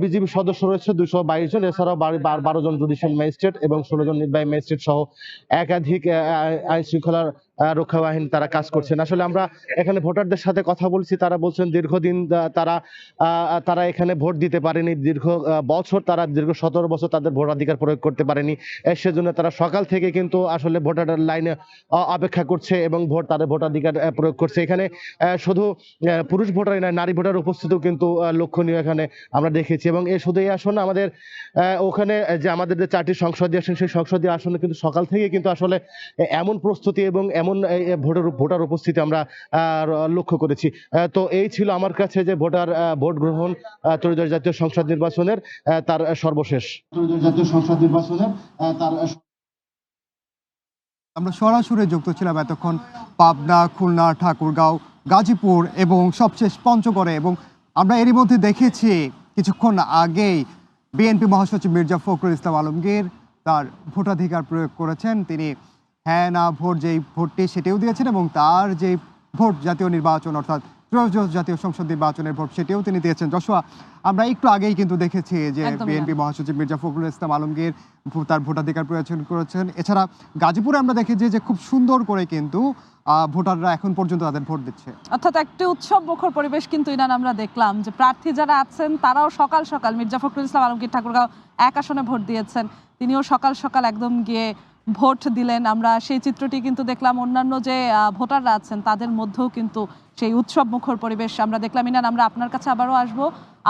বিজিবি সদস্য রয়েছে 222 জন, এছাড়াও 12 জন জুডিশিয়াল ম্যাজিস্ট্রেট এবং 16 জন নির্বাহী ম্যাজিস্ট্রেট সহ একাধিক আইন শৃঙ্খলার রক্ষা বাহিনী তারা কাজ করছেন। আসলে আমরা এখানে ভোটারদের সাথে কথা বলছি, তারা বলছেন দীর্ঘদিন তারা এখানে ভোট দিতে পারেনি, দীর্ঘ 17 বছর তাদের ভোটাধিকার প্রয়োগ করতে পারেনি। সেজন্য তারা সকাল থেকে কিন্তু আসলে ভোটারের লাইনে অপেক্ষা করছে এবং তাদের ভোটাধিকার প্রয়োগ করছে। এখানে শুধু পুরুষ ভোটারই নয়, নারী ভোটার উপস্থিতিও কিন্তু লক্ষণীয় এখানে আমরা দেখেছি এবং শুধু এই আসনে আমাদের ওখানে যে আমাদের যে 4টি সংসদীয় আসন, সেই সংসদীয় আসনে কিন্তু সকাল থেকে কিন্তু আসলে এমন প্রস্তুতি এবং এমন ভোটার উপস্থিতি আমরা লক্ষ্য করেছি। তো এই ছিল আমার কাছে যে ভোট গ্রহণ ত্রয়োদশ জাতীয় সংসদ নির্বাচনের তার সর্বশেষ। আমরা সরাসরি যুক্ত ছিলাম এতক্ষণ পাবনা, খুলনা, ঠাকুরগাঁও, গাজীপুর এবং সবশেষ পঞ্চগড়ে এবং আমরা এরই মধ্যে দেখেছি কিছুক্ষণ আগেই বিএনপি মহাসচিব মির্জা ফখরুল ইসলাম আলমগীর তার ভোটাধিকার প্রয়োগ করেছেন। তিনি হ্যাঁ না ভোট যেই ভোটটি সেটিও দিয়েছেন এবং তার যে ভোট জাতীয় নির্বাচন অর্থাৎ ত্রয়োদশ জাতীয় সংসদ নির্বাচনের ভোট সেটিও তিনি দিয়েছেন। যশোয়া, আমরা একটু আগেই কিন্তু দেখেছি যে বিএনপি মহাসচিব মির্জা ফখরুল ইসলাম আলমগীর তার ভোটাধিকার প্রয়োগ করেছেন। এছাড়া গাজীপুরে আমরা দেখেছি যে খুব সুন্দর করে কিন্তু ভোটাররা এখন পর্যন্ত তাদের ভোট দিচ্ছে, অর্থাৎ একটি উৎসব মুখর পরিবেশ কিন্তু ইনান আমরা দেখলাম যে প্রার্থী যারা আছেন তারাও সকাল সকাল মির্জা ফখরুল ইসলাম আলমগীর ঠাকুরগাঁও 1 আসনে ভোট দিয়েছেন, তিনিও সকাল সকাল একদম গিয়ে ভোট দিলেন। আমরা সেই চিত্রটি কিন্তু দেখলাম, অন্যান্য যে ভোটাররা আছেন তাদের মধ্যেও কিন্তু সেই উৎসব মুখর পরিবেশ আমরা দেখলাম। ইনান, আমরা আপনার কাছে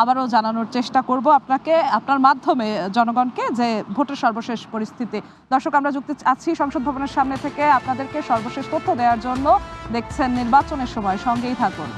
আবারও জানানোর চেষ্টা করব আপনাকে, আপনার মাধ্যমে জনগণকে, যে ভোটের সর্বশেষ পরিস্থিতি। দর্শক, আমরা যুক্ত আছি সংসদ ভবনের সামনে থেকে আপনাদেরকে সর্বশেষ তথ্য দেওয়ার জন্য। দেখছেন নির্বাচনের সময়, সঙ্গেই থাকুন।